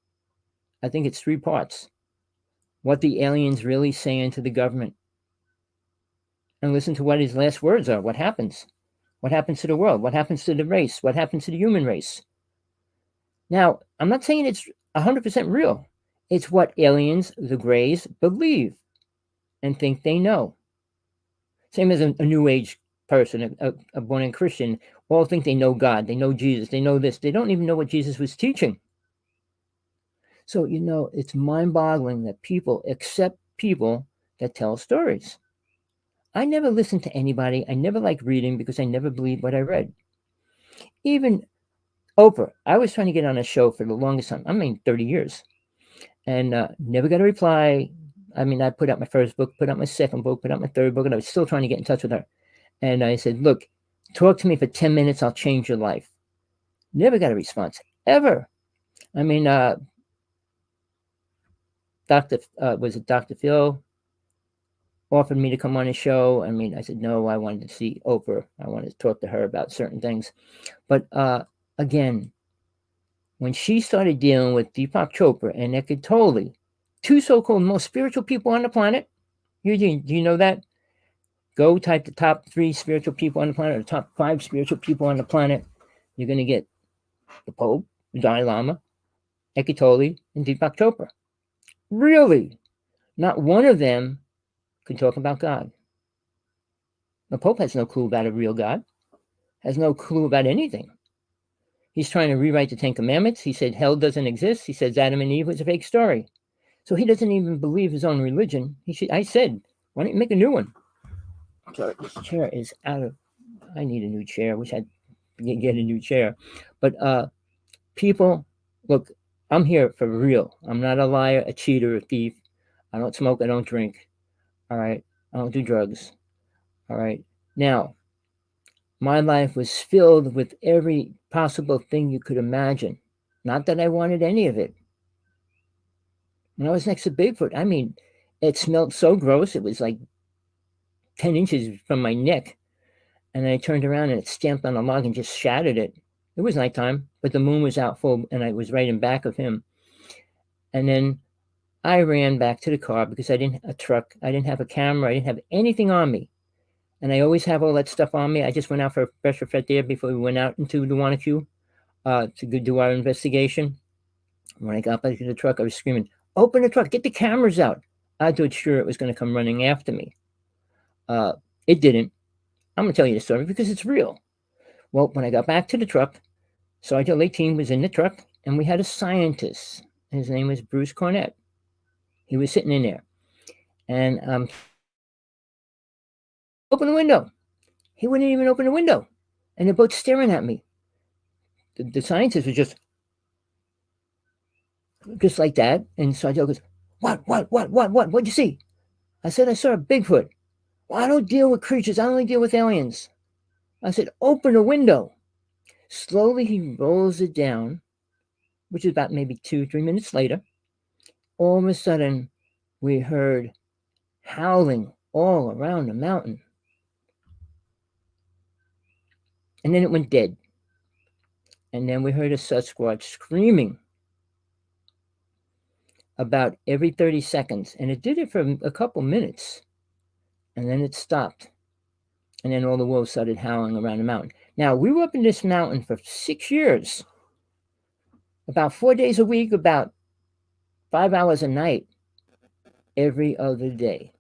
I think it's 3 parts. What the alien's really saying to the government. And listen to what his last words are. What happens? What happens to the world? What happens to the race? What happens to the human race? Now, I'm not saying it's 100% real. It's what aliens, the Greys, believe and think they know. Same as a New Age person, a born-again Christian, all think they know God, they know Jesus, they know this. They don't even know what Jesus was teaching. So, it's mind-boggling that people accept people that tell stories. I never listened to anybody. I never liked reading because I never believed what I read. Even Oprah, I was trying to get on a show for the longest time. 30 years. And never got a reply. I put out my first book, put out my second book, put out my third book, and I was still trying to get in touch with her. And I said, look, talk to me for 10 minutes. I'll change your life. Never got a response, ever. Dr. Phil offered me to come on his show. I said, no, I wanted to see Oprah. I wanted to talk to her about certain things. But again, when she started dealing with Deepak Chopra and Eckhart Tolle, 2 so-called most spiritual people on the planet, Eugene, do you know that? Go type the top 3 spiritual people on the planet, or the top 5 spiritual people on the planet. You're going to get the Pope, the Dalai Lama, Eckhart Tolle, and Deepak Chopra. Really? Not one of them could talk about God. The Pope has no clue about a real God, has no clue about anything. He's trying to rewrite the 10 Commandments. He said hell doesn't exist. He says Adam and Eve was a fake story. So he doesn't even believe his own religion. I said, why don't you make a new one? Sorry, this chair is out of... I need a new chair. I wish I'd get a new chair. But people, look, I'm here for real. I'm not a liar, a cheater, a thief. I don't smoke. I don't drink. All right? I don't do drugs. All right? Now, my life was filled with every possible thing you could imagine. Not that I wanted any of it. When I was next to Bigfoot, it smelled so gross. It was like 10 inches from my neck. And I turned around and it stamped on a log and just shattered it. It was nighttime, but the moon was out full and I was right in back of him. And then I ran back to the car because I didn't have a truck. I didn't have a camera. I didn't have anything on me. And I always have all that stuff on me. I just went out for a fresh refresh air before we went out into the Wanacue to go do our investigation. When I got back to the truck, I was screaming, open the truck, get the cameras out. I thought sure it was going to come running after me. It didn't. I'm going to tell you the story because it's real. Well, when I got back to the truck, Sergeant 18 was in the truck, and we had a scientist. His name was Bruce Cornett. He was sitting in there. And open the window. He wouldn't even open the window. And they're both staring at me. the scientist was just like that. And Sergeant goes, what'd you see? I said, I saw a Bigfoot. Well, I don't deal with creatures. I only deal with aliens. I said, open the window. Slowly, he rolls it down, which is about maybe 2-3 minutes later. All of a sudden, we heard howling all around the mountain. And then it went dead. And then we heard a Sasquatch screaming about every 30 seconds. And it did it for a couple minutes. And then it stopped. And then all the wolves started howling around the mountain. Now, we were up in this mountain for 6 years, about 4 days a week, about 5 hours a night, every other day.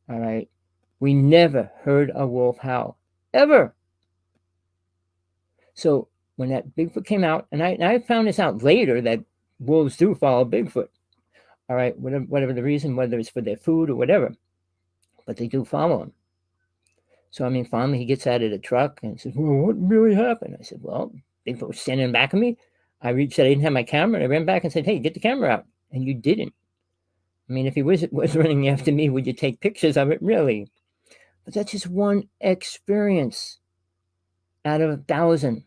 All right. We never heard a wolf howl, ever. So when that Bigfoot came out, and I found this out later that wolves do follow Bigfoot. All right. Whatever the reason, whether it's for their food or whatever, but they do follow him. So, I mean, finally he gets out of the truck and says, well, what really happened? I said, well, Bigfoot was standing back of me. I reached out, I didn't have my camera, and I ran back and said, hey, get the camera out. And you didn't. I mean, if he was running after me, would you take pictures of it? Really? But that's just one experience out of 1,000.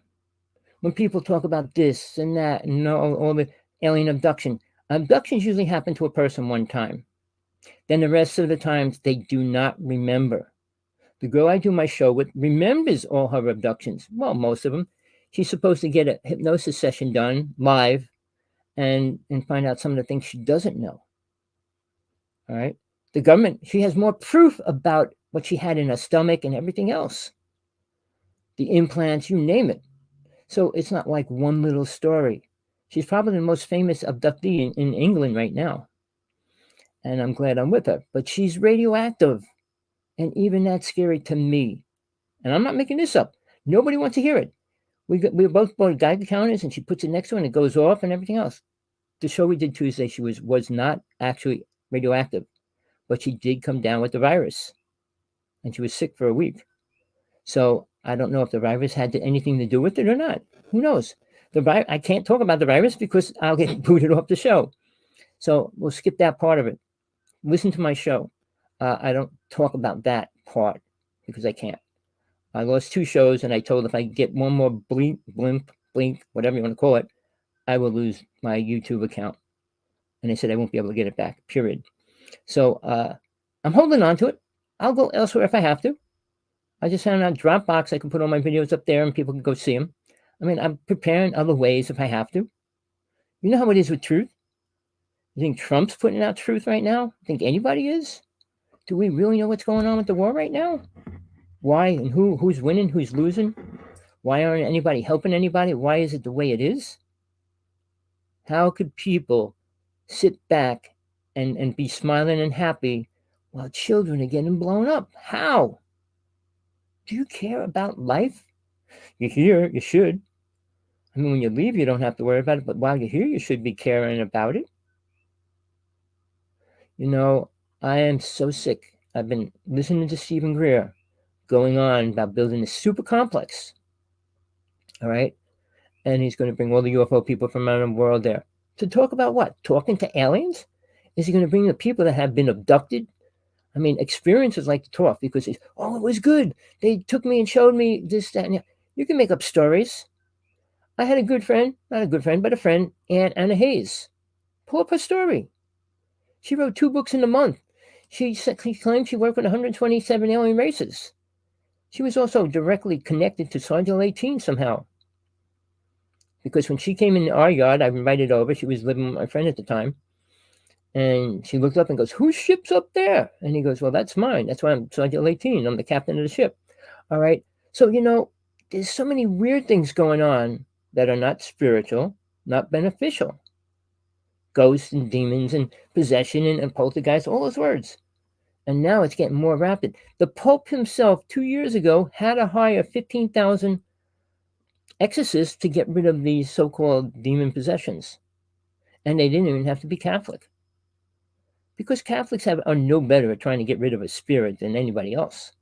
When people talk about this and that and all the alien abductions usually happen to a person one time. Then the rest of the times, they do not remember. The girl I do my show with remembers all her abductions. Well, most of them. She's supposed to get a hypnosis session done live and find out some of the things she doesn't know. All right. The government, she has more proof about what she had in her stomach and everything else. The implants, you name it. So it's not like one little story. She's probably the most famous abductee in England right now. And I'm glad I'm with her. But she's radioactive. And even that's scary to me. And I'm not making this up. Nobody wants to hear it. We both bought Geiger counters, and she puts it next to her, and it goes off and everything else. The show we did Tuesday, she was not actually radioactive, but she did come down with the virus, and she was sick for a week. So I don't know if the virus had anything to do with it or not. Who knows? I can't talk about the virus because I'll get booted off the show. So we'll skip that part of it. Listen to my show. I don't talk about that part because I can't. I lost 2 shows, and I told if I get one more blink, whatever you want to call it, I will lose my YouTube account. And they said I won't be able to get it back, period. So I'm holding on to it. I'll go elsewhere if I have to. I just found out Dropbox. I can put all my videos up there and people can go see them. I mean, I'm preparing other ways if I have to. You know how it is with truth? You think Trump's putting out truth right now? Think anybody is? Do we really know what's going on with the war right now? Why and who's winning, who's losing? Why aren't anybody helping anybody? Why is it the way it is? How could people sit back and be smiling and happy while children are getting blown up? How? Do you care about life? You're here, you should. I mean, when you leave, you don't have to worry about it, but while you're here, you should be caring about it. You know, I am so sick. I've been listening to Stephen Greer going on about building a super complex. All right. And he's going to bring all the UFO people from around the world there to talk about what? Talking to aliens? Is he going to bring the people that have been abducted? I mean, experiences like to talk because it was good. They took me and showed me this, that, and that. You can make up stories. I had a good friend, not a good friend, but a friend, Aunt Anna Hayes. Pull up her story. She wrote 2 books in a month. She claimed she worked with 127 alien races. She was also directly connected to Sergeant 18 somehow. Because when she came in our yard, I invited over. She was living with my friend at the time. And she looked up and goes, whose ship's up there? And he goes, well, that's mine. That's why I'm Sergeant 18. I'm the captain of the ship. All right. So, you know, there's so many weird things going on that are not spiritual, not beneficial. Ghosts and demons and possession and poltergeist, all those words. And now it's getting more rapid. The Pope himself, 2 years ago, had to hire 15,000 exorcists to get rid of these so-called demon possessions. And they didn't even have to be Catholic. Because Catholics are no better at trying to get rid of a spirit than anybody else.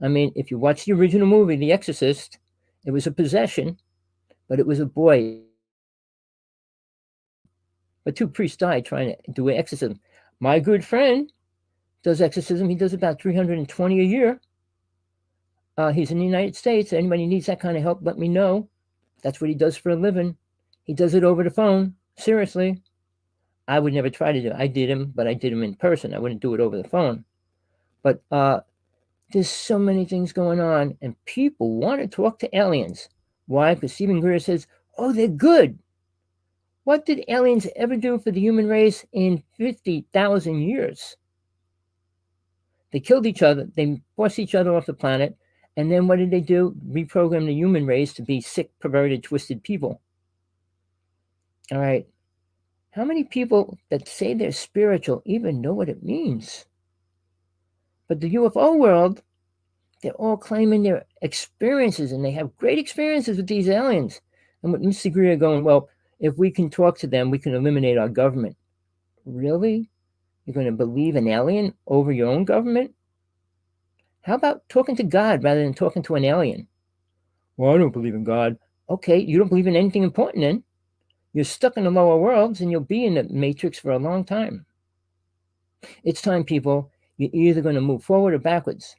I mean, if you watch the original movie, The Exorcist, it was a possession, but it was a boy. But two priests died trying to do an exorcism. My good friend does exorcism. He does about 320 a year. He's in the United States. Anybody needs that kind of help, let me know. That's what he does for a living. He does it over the phone. Seriously. I would never try to do it. I did him, but I did him in person. I wouldn't do it over the phone. But there's so many things going on, and people want to talk to aliens. Why? Because Stephen Greer says, oh, they're good. What did aliens ever do for the human race in 50,000 years? They killed each other. They forced each other off the planet. And then what did they do? Reprogram the human race to be sick, perverted, twisted people. All right. How many people that say they're spiritual even know what it means? But the UFO world, they're all claiming their experiences, and they have great experiences with these aliens. And with Mr. Greer going, well, if we can talk to them, we can eliminate our government. Really? You're going to believe an alien over your own government? How about talking to God rather than talking to an alien? Well, I don't believe in God. Okay, you don't believe in anything important then. You're stuck in the lower worlds, and you'll be in the matrix for a long time. It's time, people. You're either going to move forward or backwards.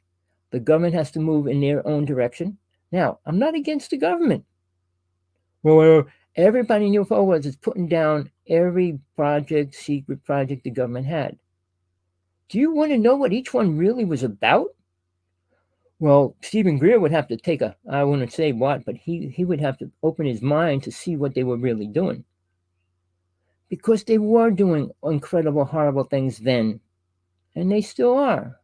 The government has to move in their own direction. Now, I'm not against the government. Well, everybody in UFO world is putting down every project, secret project the government had. Do you want to know what each one really was about? Well, Stephen Greer would have to take I wouldn't say what, but he would have to open his mind to see what they were really doing. Because they were doing incredible, horrible things then, and they still are.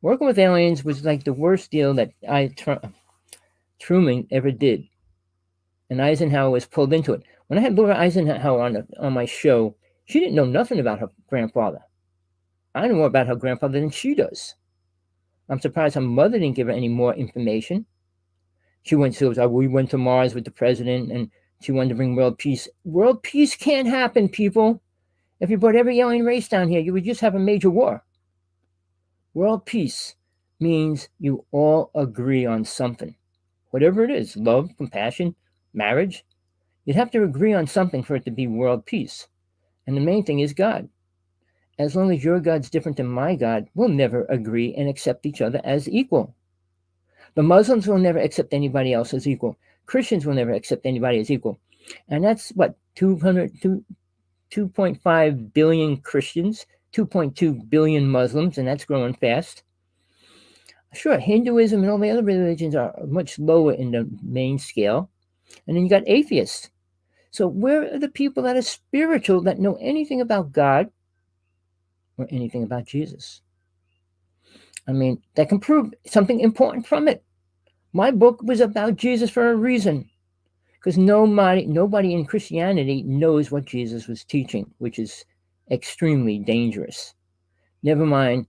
Working with aliens was like the worst deal that Truman ever did. And Eisenhower was pulled into it. When I had Laura Eisenhower on my show, she didn't know nothing about her grandfather. I know more about her grandfather than she does. I'm surprised her mother didn't give her any more information. We went to Mars with the president, and she wanted to bring world peace. World peace can't happen, people. If you brought every alien race down here, you would just have a major war. World peace means you all agree on something. Whatever it is, love, compassion, marriage, you'd have to agree on something for it to be world peace. And the main thing is God. As long as your God's different than my God, we'll never agree and accept each other as equal. The Muslims will never accept anybody else as equal. Christians will never accept anybody as equal. And that's what, 2.5 billion Christians, 2.2 billion Muslims, and that's growing fast. Sure, Hinduism and all the other religions are much lower in the main scale. And then you got atheists. So where are the people that are spiritual, that know anything about God or anything about Jesus? I mean, that can prove something important from it. My book was about Jesus for a reason. Because nobody in Christianity knows what Jesus was teaching, which is extremely dangerous. Never mind,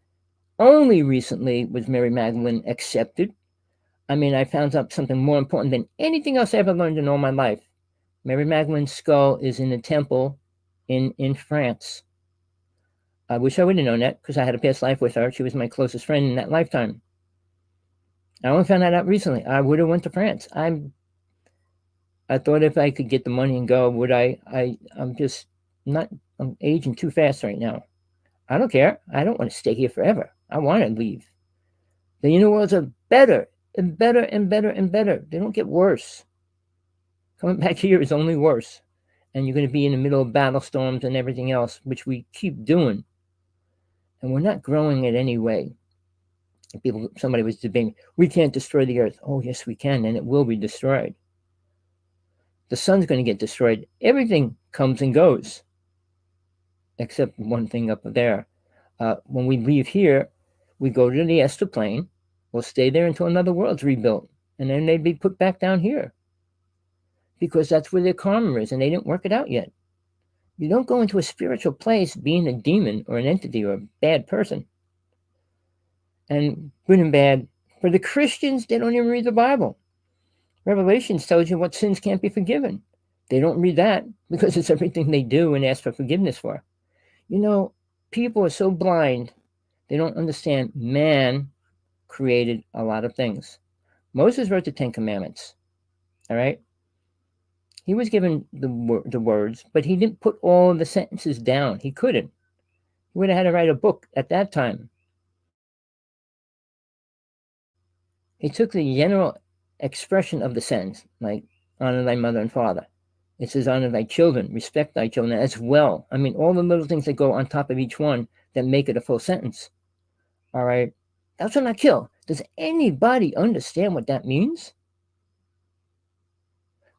only recently was Mary Magdalene accepted. I mean, I found out something more important than anything else I ever learned in all my life. Mary Magdalene's skull is in a temple in France. I wish I would have known that, because I had a past life with her. She was my closest friend in that lifetime. I only found that out recently. I would have went to France. I thought if I could get the money and go, would I? I'm just not, I'm aging too fast right now. I don't care. I don't want to stay here forever. I want to leave. The inner worlds are better and better and better and better. They don't get worse. Coming back here is only worse. And you're going to be in the middle of battle storms and everything else, which we keep doing. And we're not growing it anyway. Somebody was debating, we can't destroy the earth. Oh, yes, we can, and it will be destroyed. The sun's going to get destroyed. Everything comes and goes, except one thing up there. When we leave here, we go to the astral plane. We'll stay there until another world's rebuilt, and then they'd be put back down here, because that's where their karma is, and they didn't work it out yet. You don't go into a spiritual place being a demon or an entity or a bad person. And good and bad. For the Christians, they don't even read the Bible. Revelations tells you what sins can't be forgiven. They don't read that, because it's everything they do and ask for forgiveness for. You know, people are so blind, they don't understand man created a lot of things. Moses wrote the 10 Commandments, all right? He was given the words, but he didn't put all the sentences down. He couldn't. He would have had to write a book at that time. He took the general expression of the sentence, like honor thy mother and father. It says honor thy children, respect thy children as well. I mean, all the little things that go on top of each one that make it a full sentence. All right. Thou shalt not kill. Does anybody understand what that means?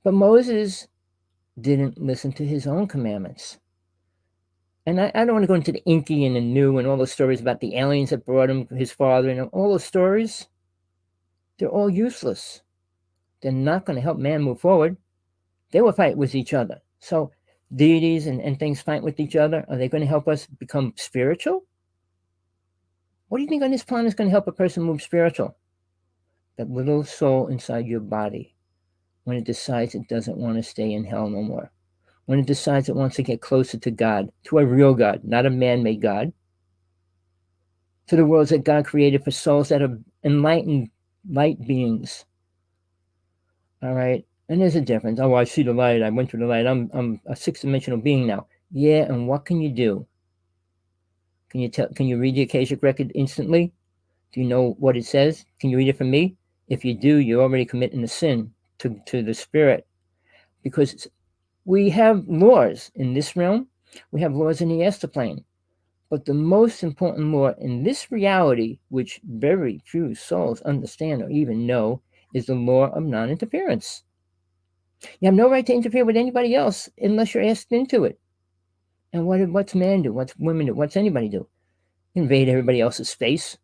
But Moses didn't listen to his own commandments. And I don't want to go into the Inky and the New and all those stories about the aliens that brought him, his father, and all those stories. They're all useless. They're not going to help man move forward. They will fight with each other. So deities and things fight with each other. Are they going to help us become spiritual? What do you think on this planet is going to help a person move spiritual? That little soul inside your body, when it decides it doesn't want to stay in hell no more. When it decides it wants to get closer to God, to a real God, not a man-made God, to the worlds that God created for souls that are enlightened light beings. All right? And there's a difference. Oh, I see the light. I went through the light. I'm a six-dimensional being now. Yeah, and what can you do? Can you read the Akashic record instantly? Do you know what it says? Can you read it for me? If you do, you're already committing a sin to the spirit. Because we have laws in this realm. We have laws in the astral plane. But the most important law in this reality, which very few souls understand or even know, is the law of non-interference. You have no right to interfere with anybody else unless you're asked into it. And what's man do? What's women do? What's anybody do? Invade everybody else's space.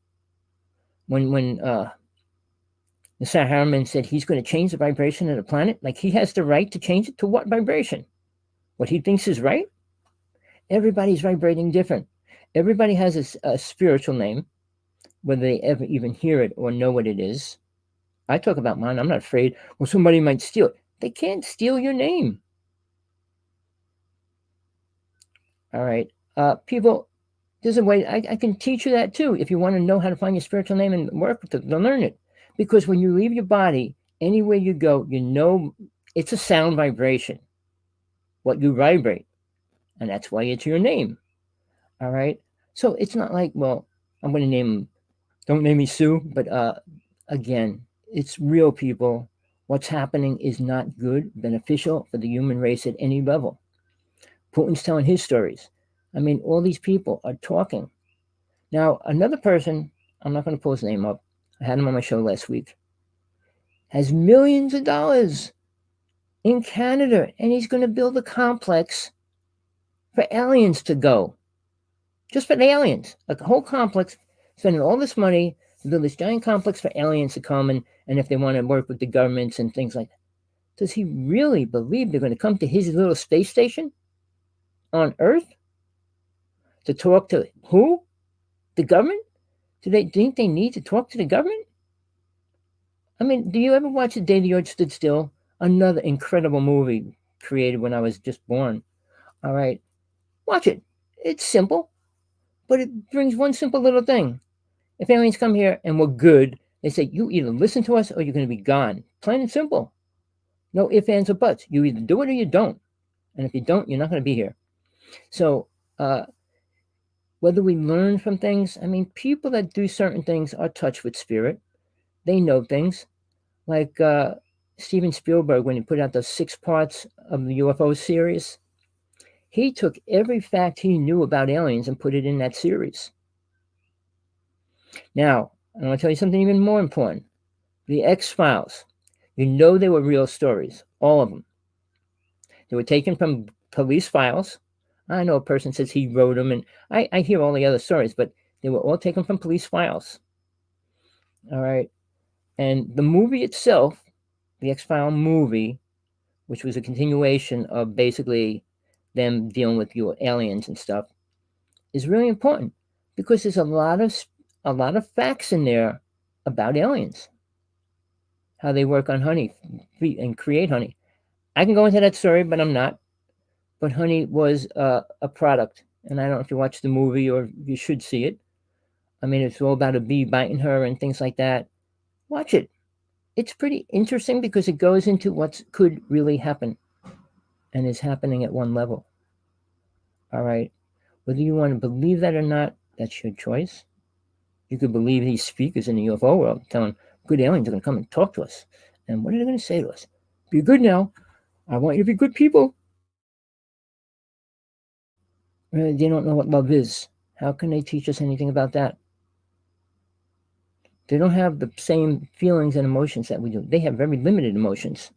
When the Saharan said he's going to change the vibration of the planet, like he has the right to change it to what vibration? What he thinks is right? Everybody's vibrating different. Everybody has a spiritual name, whether they ever even hear it or know what it is. I talk about mine. I'm not afraid. Well, somebody might steal it. They can't steal your name. All right. People, there's a way. I can teach you that too if you want to know how to find your spiritual name and work with it, to learn it. Because when you leave your body, anywhere you go, you know it's a sound vibration, what you vibrate. And that's why it's your name. All right. So it's not like, well, I'm going to name, don't name me Sue, but again, it's real, people. What's happening is not good, beneficial for the human race at any level. Putin's telling his stories. I mean, all these people are talking. Now, another person, I'm not going to pull his name up, I had him on my show last week, has millions of dollars in Canada, and he's going to build a complex for aliens to go. Just for the aliens, like a whole complex, spending all this money to build this giant complex for aliens to come and if they want to work with the governments and things like that. Does he really believe they're going to come to his little space station on Earth to talk to who? The government? Do they think they need to talk to the government? I mean, do you ever watch The Day the Earth Stood Still? Another incredible movie created when I was just born. All right. Watch it. It's simple, but it brings one simple little thing. If aliens come here and we're good, they say, you either listen to us or you're going to be gone. Plain and simple. No ifs, ands, or buts. You either do it or you don't. And if you don't, you're not going to be here. So, whether we learn from things, I mean, people that do certain things are touched with spirit. They know things. Like Steven Spielberg, when he put out those 6 parts of the UFO series, he took every fact he knew about aliens and put it in that series. Now, I want to tell you something even more important. The X-Files. You know they were real stories, all of them. They were taken from police files. I know a person says he wrote them, and I hear all the other stories, but they were all taken from police files. All right. And the movie itself, the X-File movie, which was a continuation of basically them dealing with your aliens and stuff, is really important because there's a lot of facts in there about aliens, how they work on honey and create honey. I can go into that story, but I'm not. But honey was a product, and I don't know if you watched the movie or you should see it. I mean, it's all about a bee biting her and things like that. Watch it. It's pretty interesting because it goes into what could really happen. and it's happening at one level. All right. Whether you want to believe that or not, that's your choice. You could believe these speakers in the UFO world telling good aliens are going to come and talk to us. And what are they going to say to us? Be good now. I want you to be good people. They don't know what love is. How can they teach us anything about that? They don't have the same feelings and emotions that we do. They have very limited emotions.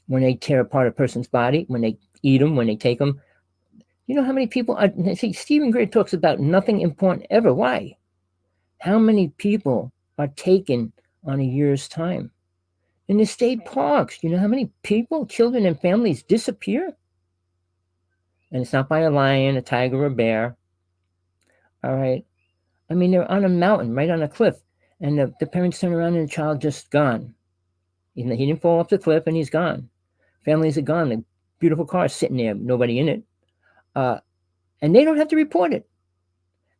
When they tear apart a person's body, when they eat them, when they take them. You know how many people are, see, Stephen Greer talks about nothing important ever. Why? How many people are taken on a year's time? In the state parks, you know how many people, children and families disappear? And it's not by a lion, a tiger, or a bear. All right. I mean, they're on a mountain, right on a cliff, and the parents turn around and the child just gone. He didn't fall off the cliff and he's gone. Families are gone. The beautiful car sitting there, nobody in it. And they don't have to report it.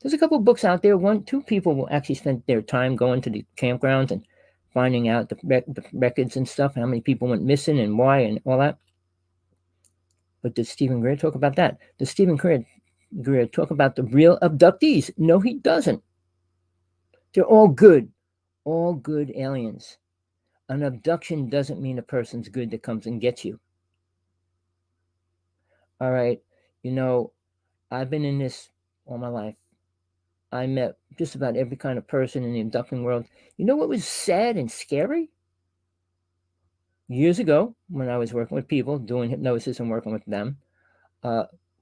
There's a couple of books out there. Two people will actually spend their time going to the campgrounds and finding out the records and stuff, how many people went missing and why and all that. But does Stephen Greer talk about that? Does Stephen Greer talk about the real abductees? No, he doesn't. They're all good aliens. An abduction doesn't mean a person's good that comes and gets you. All right. You know, I've been in this all my life. I met just about every kind of person in the abducting world. You know what was sad and scary? Years ago, when I was working with people, doing hypnosis and working with them,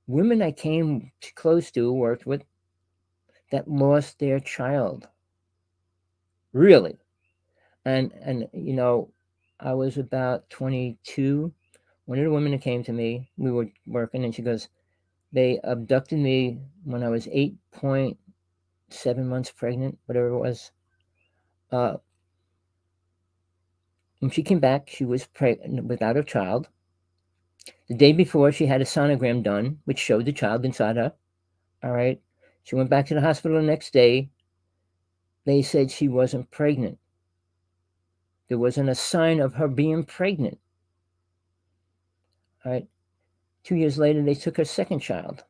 women I came close to, worked with, that lost their child. Really. And you know, I was about 22. One of the women that came to me, we were working, and she goes, they abducted me when I was 8.7 months pregnant, whatever it was. When she came back, she was pregnant without a child. The day before, she had a sonogram done, which showed the child inside her. All right. She went back to the hospital the next day. They said she wasn't pregnant. There wasn't a sign of her being pregnant. All right. 2 years later, they took her second child.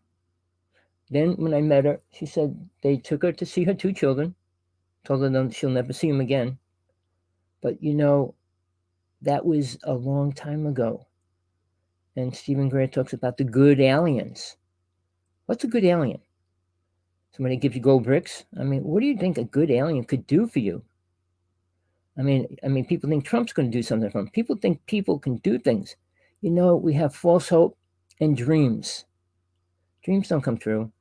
Then, when I met her, she said they took her to see her two children, told her she'll never see them again. But, you know, that was a long time ago. And Stephen Greer talks about the good aliens. What's a good alien? Somebody gives you gold bricks? I mean, what do you think a good alien could do for you? I mean, people think Trump's going to do something for them. People think people can do things. You know, we have false hope and dreams. Dreams don't come true.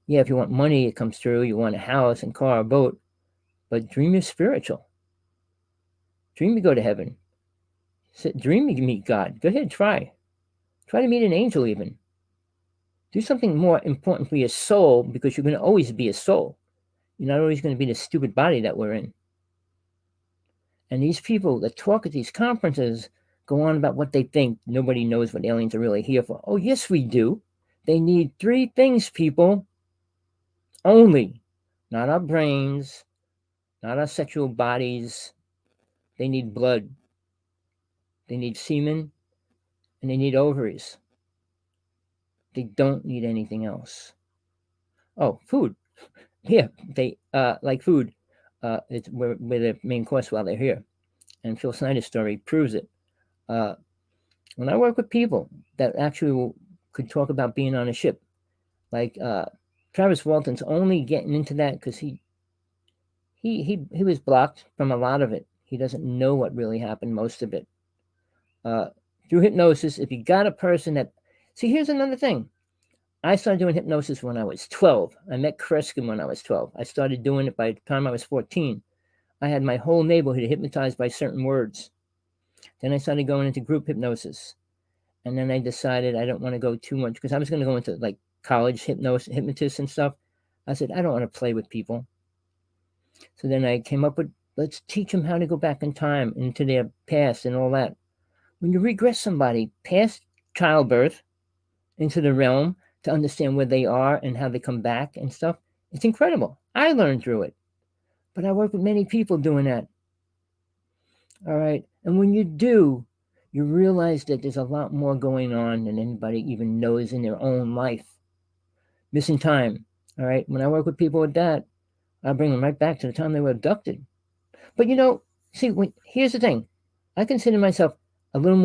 Yeah, if you want money, it comes true. You want a house and car, boat. But dream is spiritual. Dream you go to heaven. Dream you meet God. Go ahead, try. Try to meet an angel even. Do something more important for your soul, because you're going to always be a soul. You're not always going to be the stupid body that we're in. And these people that talk at these conferences go on about what they think. Nobody knows what aliens are really here for. Oh, yes, we do. They need 3 things, people. Only. Not our brains, not our sexual bodies. They need blood. They need semen, and they need ovaries. They don't need anything else. Oh, food. Yeah, they like food. It's where the main course while they're here. And Phil Snyder's story proves it. When I work with people that actually could talk about being on a ship, like Travis Walton's only getting into that because he was blocked from a lot of it. He doesn't know what really happened, most of it. Through hypnosis, if you got a person that... See, here's another thing. I started doing hypnosis when I was 12. I met Kreskin when I was 12. I started doing it by the time I was 14. I had my whole neighborhood hypnotized by certain words. Then I started going into group hypnosis. And then I decided I don't want to go too much, because I was going to go into like college hypnotists and stuff. I said, I don't want to play with people. So then I came up with, let's teach them how to go back in time into their past and all that. When you regress somebody past childbirth into the realm to understand where they are and how they come back and stuff, it's incredible. I learned through it. But I work with many people doing that. All right. And when you do, you realize that there's a lot more going on than anybody even knows in their own life. Missing time. All right. When I work with people with that, I bring them right back to the time they were abducted. But see, here's the thing. I consider myself a little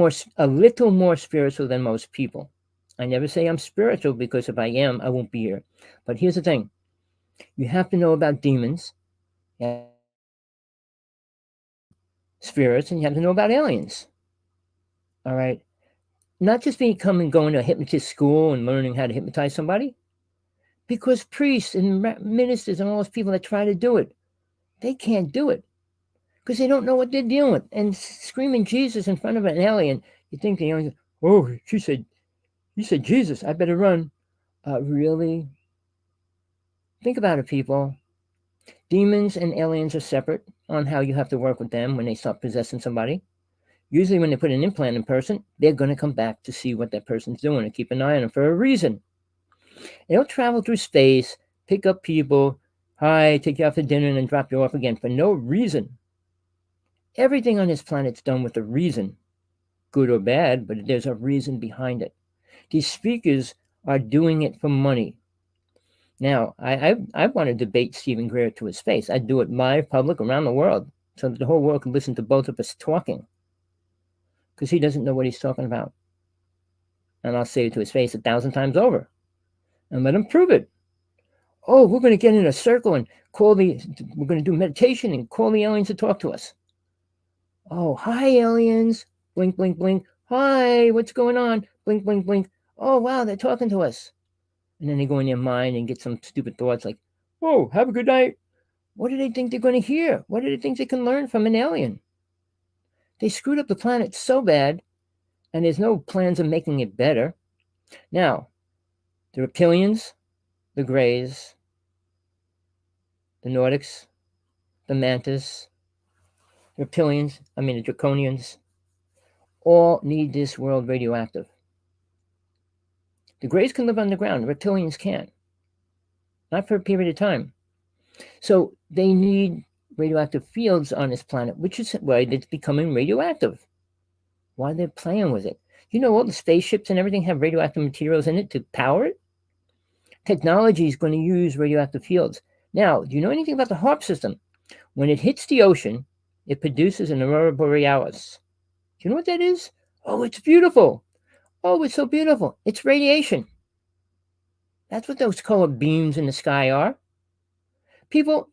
more spiritual than most people. I never say I'm spiritual because if I am, I won't be here. But here's the thing. You have to know about demons, you have to know about spirits, and you have to know about aliens. All right. Not just becoming going to a hypnotist school and learning how to hypnotize somebody, because priests and ministers and all those people that try to do it, they can't do it because they don't know what they're dealing with. And screaming Jesus in front of an alien, you think the alien, oh, he said Jesus, I better run. Really? Think about it, people. Demons and aliens are separate on how you have to work with them when they start possessing somebody. Usually, when they put an implant in a person, they're going to come back to see what that person's doing and keep an eye on them for a reason. They don't travel through space, pick up people, hi, take you out for dinner, and then drop you off again for no reason. Everything on this planet's done with a reason, good or bad, but there's a reason behind it. These speakers are doing it for money. Now, I want to debate Stephen Greer to his face. I'd do it live, public, around the world, so that the whole world could listen to both of us talking, because he doesn't know what he's talking about. And I'll say it to his face 1,000 times over, and let him prove it. Oh, we're going to get in a circle and we're going to do meditation and call the aliens to talk to us. Oh, hi, aliens. Blink, blink, blink. Hi, what's going on? Blink, blink, blink. Oh, wow, they're talking to us. And then they go in their mind and get some stupid thoughts like, oh, have a good night. What do they think they're going to hear? What do they think they can learn from an alien? They screwed up the planet so bad, and there's no plans of making it better. Now, the reptilians, the Greys, the Nordics, the Mantis, the Draconians, all need this world radioactive. The Greys can live underground, the reptilians can't. Not for a period of time. So they need radioactive fields on this planet, which is why it's becoming radioactive. Why they're playing with it. All the spaceships and everything have radioactive materials in it to power it? Technology is going to use radioactive fields. Now, do you know anything about the HARP system? When it hits the ocean, it produces an aurora borealis. Do you know what that is? Oh, it's beautiful. Oh, it's so beautiful. It's radiation. That's what those colored beams in the sky are. People,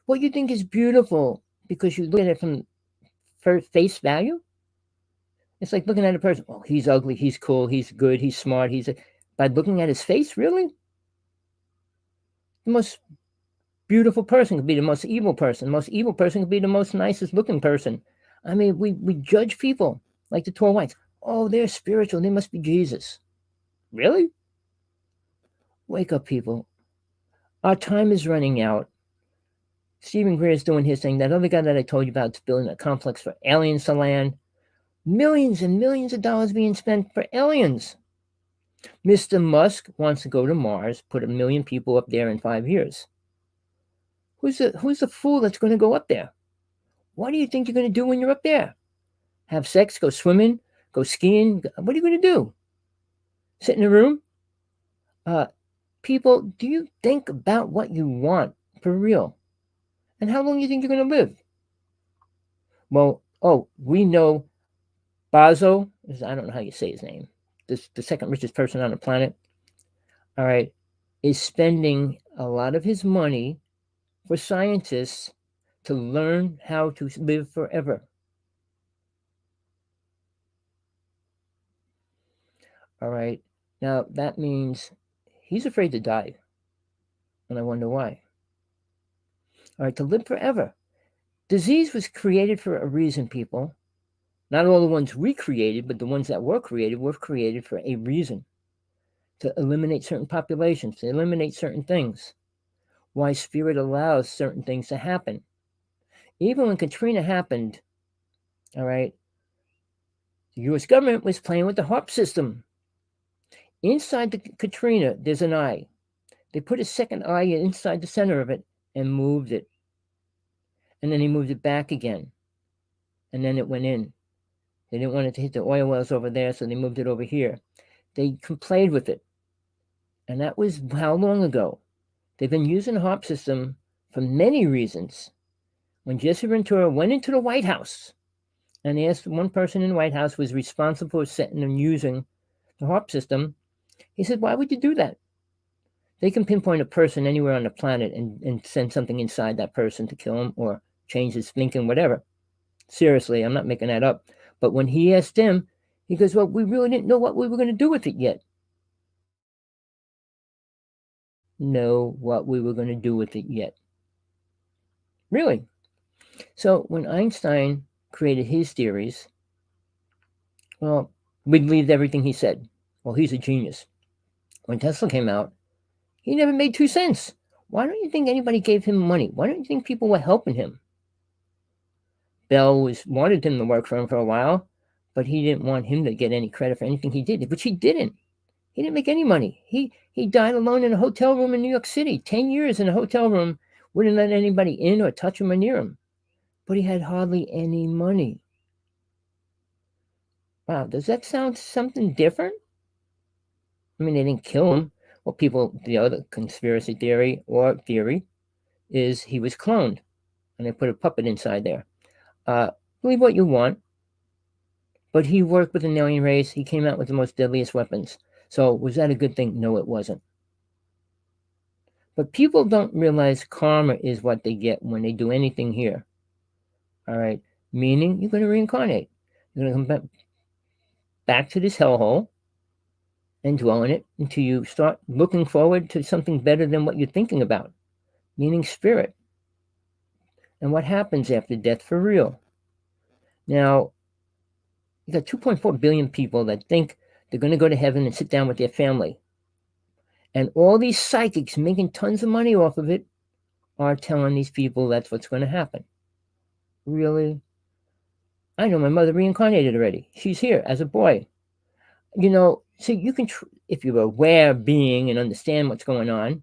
what you think is beautiful because you look at it from face value. It's like looking at a person. Oh, he's ugly. He's cool. He's good. He's smart. By looking at his face, really? The most beautiful person could be the most evil person. The most evil person could be the most nicest looking person. I mean, we judge people like the tall whites. Oh, they're spiritual. They must be Jesus. Really? Wake up, people. Our time is running out. Stephen Greer is doing his thing. That other guy that I told you about is building a complex for aliens to land. Millions and millions of dollars being spent for aliens. Mr. Musk wants to go to Mars, put 1 million people up there in 5 years. Who's the fool that's going to go up there? What do you think you're going to do when you're up there? Have sex, go swimming, go skiing? What are you going to do? Sit in a room? People, do you think about what you want for real? And how long do you think you're going to live? Well, we know Bazo, I don't know how you say his name, the second richest person on the planet, all right, is spending a lot of his money for scientists to learn how to live forever. All right. Now, that means he's afraid to die. And I wonder why. All right, to live forever. Disease was created for a reason, people. Not all the ones we created, but the ones that were created for a reason. To eliminate certain populations, to eliminate certain things. Why spirit allows certain things to happen. Even when Katrina happened, all right, the U.S. government was playing with the HARP system. Inside the Katrina, there's an eye. They put a second eye inside the center of it and moved it. And then they moved it back again. And then it went in. They didn't want it to hit the oil wells over there, so they moved it over here. They played with it. And that was how long ago? They've been using the HARP system for many reasons. When Jesse Ventura went into the White House and asked one person in the White House was responsible for setting and using the HARP system, he said, why would you do that? They can pinpoint a person anywhere on the planet and send something inside that person to kill him or change his thinking, whatever. Seriously, I'm not making that up. But when he asked him, he goes, well, we really didn't know what we were going to do with it yet. Know what we were going to do with it yet. Really. So when Einstein created his theories, well, we believed everything he said. Well, he's a genius. When Tesla came out, he never made 2 cents. Why don't you think anybody gave him money? Why don't you think people were helping him? Bell wanted him to work for him for a while, but he didn't want him to get any credit for anything he did, which he didn't. He didn't make any money. He died alone in a hotel room in New York City, 10 years in a hotel room, wouldn't let anybody in or touch him or near him. But he had hardly any money. Wow, does that sound something different? I mean, they didn't kill him. Well, the other conspiracy theory is he was cloned, and they put a puppet inside there. Believe what you want, but he worked with an alien race. He came out with the most deadliest weapons. So was that a good thing? No, it wasn't. But people don't realize karma is what they get when they do anything here. All right, meaning you're going to reincarnate. You're going to come back to this hellhole and dwell in it until you start looking forward to something better than what you're thinking about, meaning spirit. And what happens after death for real? Now, you got 2.4 billion people that think they're going to go to heaven and sit down with their family. And all these psychics making tons of money off of it are telling these people that's what's going to happen. Really? I know my mother reincarnated already. She's here as a boy. So you can, if you're aware being and understand what's going on,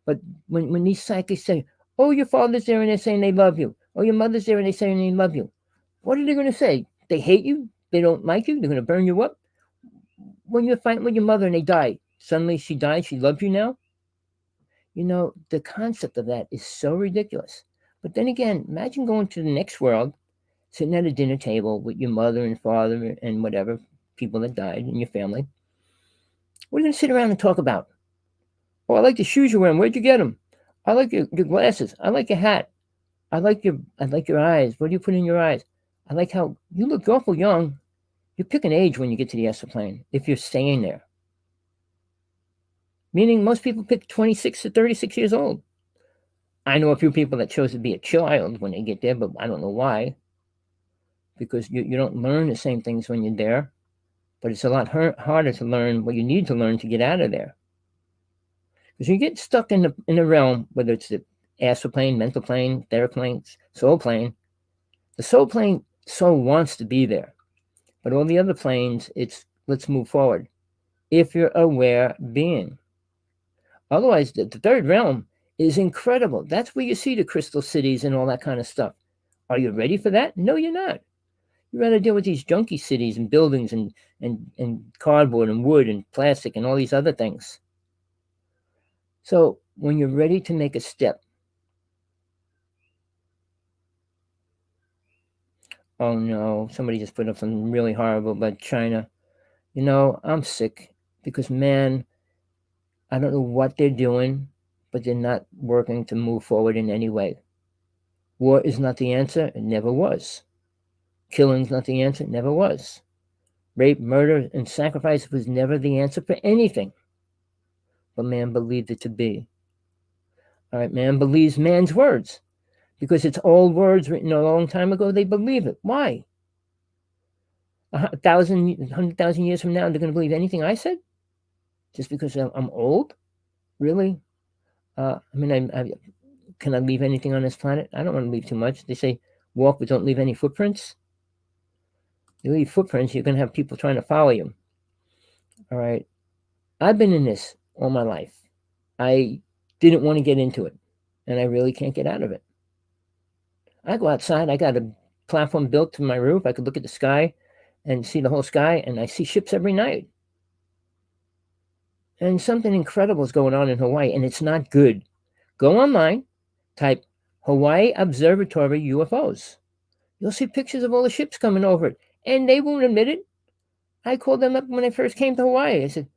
but when these psychics say, oh, your father's there and they're saying they love you. Oh, your mother's there and they're saying they love you. What are they going to say? They hate you? They don't like you? They're going to burn you up? When you're fighting with your mother and they die, suddenly she died, she loves you now? The concept of that is so ridiculous. But then again, imagine going to the next world, sitting at a dinner table with your mother and father and whatever, people that died in your family. What are you going to sit around and talk about? Oh, I like the shoes you're wearing. Where'd you get them? I like your glasses. I like your hat. I like your eyes. What do you put in your eyes? I like how you look awful young. You pick an age when you get to the astral plane, if you're staying there. Meaning most people pick 26 to 36 years old. I know a few people that chose to be a child when they get there, but I don't know why. Because you don't learn the same things when you're there. But it's a lot harder to learn what you need to learn to get out of there. Because you get stuck in the realm, whether it's the astral plane, mental plane, etheric plane, soul plane. The soul plane wants to be there. But all the other planes, it's let's move forward. If you're aware being. Otherwise, the third realm is incredible. That's where you see the crystal cities and all that kind of stuff. Are you ready for that? No, you're not. You'd rather deal with these junky cities and buildings and cardboard and wood and plastic and all these other things. So when you're ready to make a step, oh no, somebody just put up something really horrible about China. I'm sick because, man, I don't know what they're doing, but they're not working to move forward in any way. War is not the answer. It never was. Killing's not the answer. It never was. Rape, murder, and sacrifice was never the answer for anything. But man believed it to be. All right, man believes man's words. Because it's old words written a long time ago, they believe it. Why? 100,000 years from now, they're going to believe anything I said? Just because I'm old? Really? Can I leave anything on this planet? I don't want to leave too much. They say, walk but don't leave any footprints. You leave footprints, you're going to have people trying to follow you. All right. I've been in this all my life. I didn't want to get into it, and I really can't get out of it. I go outside. I got a platform built to my roof. I could look at the sky. and see the whole sky, and I see ships every night. And something incredible is going on in Hawaii, and it's not good. Go online, type Hawaii Observatory UFOs. You'll see pictures of all the ships coming over it, and they won't admit it. I called them up when I first came to Hawaii. I said,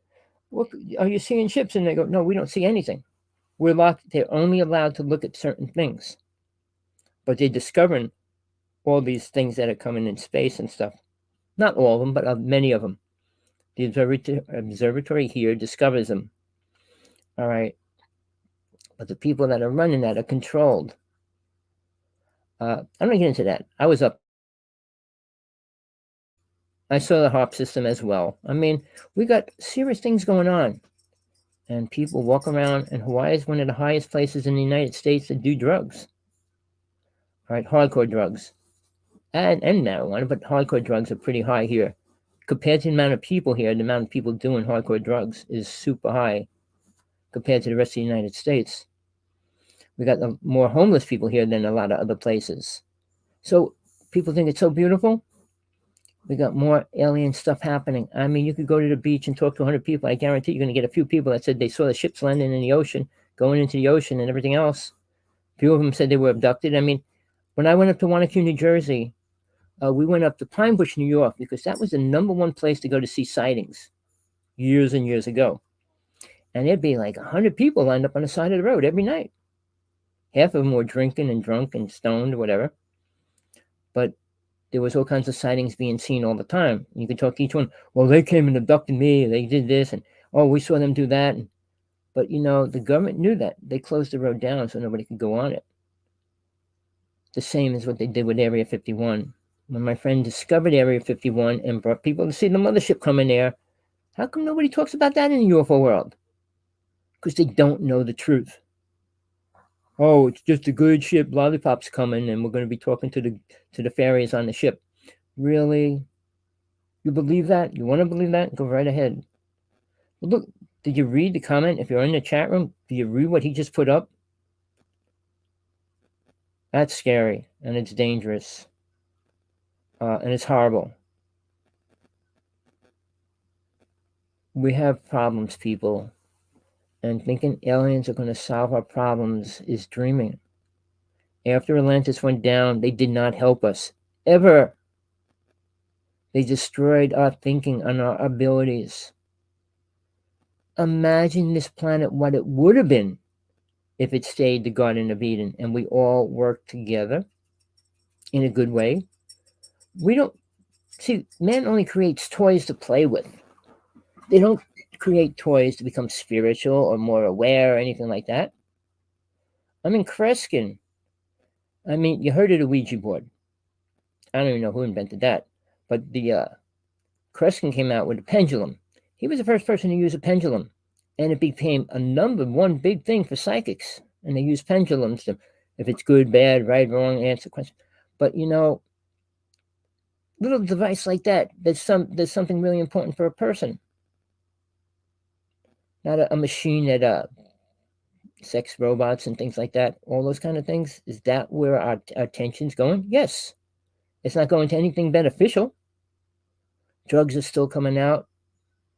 "What are you seeing ships?" And they go, "No, we don't see anything. We're locked. They're only allowed to look at certain things, but they're discovering all these things that are coming in space and stuff. Not all of them, but many of them. The observatory here discovers them. All right, but the people that are running that are controlled. I'm not getting into that. I was up. I saw the HARP system as well. I mean, we got serious things going on. And people walk around, and Hawaii is one of the highest places in the United States to do drugs. All right, hardcore drugs. And marijuana, but hardcore drugs are pretty high here. Compared to the amount of people here, the amount of people doing hardcore drugs is super high compared to the rest of the United States. We got more homeless people here than a lot of other places. So people think it's so beautiful. We got more alien stuff happening. I mean, you could go to the beach and talk to 100 people. I guarantee you're going to get a few people that said they saw the ships landing in the ocean, going into the ocean and everything else. A few of them said they were abducted. I mean, when I went up to Wanacue, New Jersey, we went up to Pine Bush, New York, because that was the #1 place to go to see sightings years and years ago. And there'd be like 100 people lined up on the side of the road every night. Half of them were drinking and drunk and stoned or whatever. But there was all kinds of sightings being seen all the time. You could talk to each one. Well, they came and abducted me. They did this, and oh, we saw them do that. But the government knew that. They closed the road down so nobody could go on it. The same as what they did with Area 51. When my friend discovered Area 51 and brought people to see the mothership come in there, how come nobody talks about that in the UFO world? Because they don't know the truth. Oh, it's just a good ship. Lollipop's coming, and we're going to be talking to the fairies on the ship. Really? You believe that? You want to believe that? Go right ahead. Well, look, did you read the comment? If you're in the chat room, do you read what he just put up? That's scary, and it's dangerous, and it's horrible. We have problems, people, and thinking aliens are going to solve our problems is dreaming. After Atlantis went down, they did not help us, ever. They destroyed our thinking and our abilities. Imagine this planet, what it would have been if it stayed the Garden of Eden and we all worked together in a good way. We don't see, man only creates toys to play with. They don't create toys to become spiritual or more aware or anything like that. I mean, Kreskin. I mean, you heard of the Ouija board. I don't even know who invented that, but the Kreskin came out with a pendulum. He was the first person to use a pendulum, and it became a #1 big thing for psychics. And they use pendulums to, if it's good, bad, right, wrong, answer questions. But little device like that, there's something really important for a person, not a machine that sex robots and things like that, all those kind of things. Is that where our attention's going? Yes. It's not going to anything beneficial. Drugs are still coming out,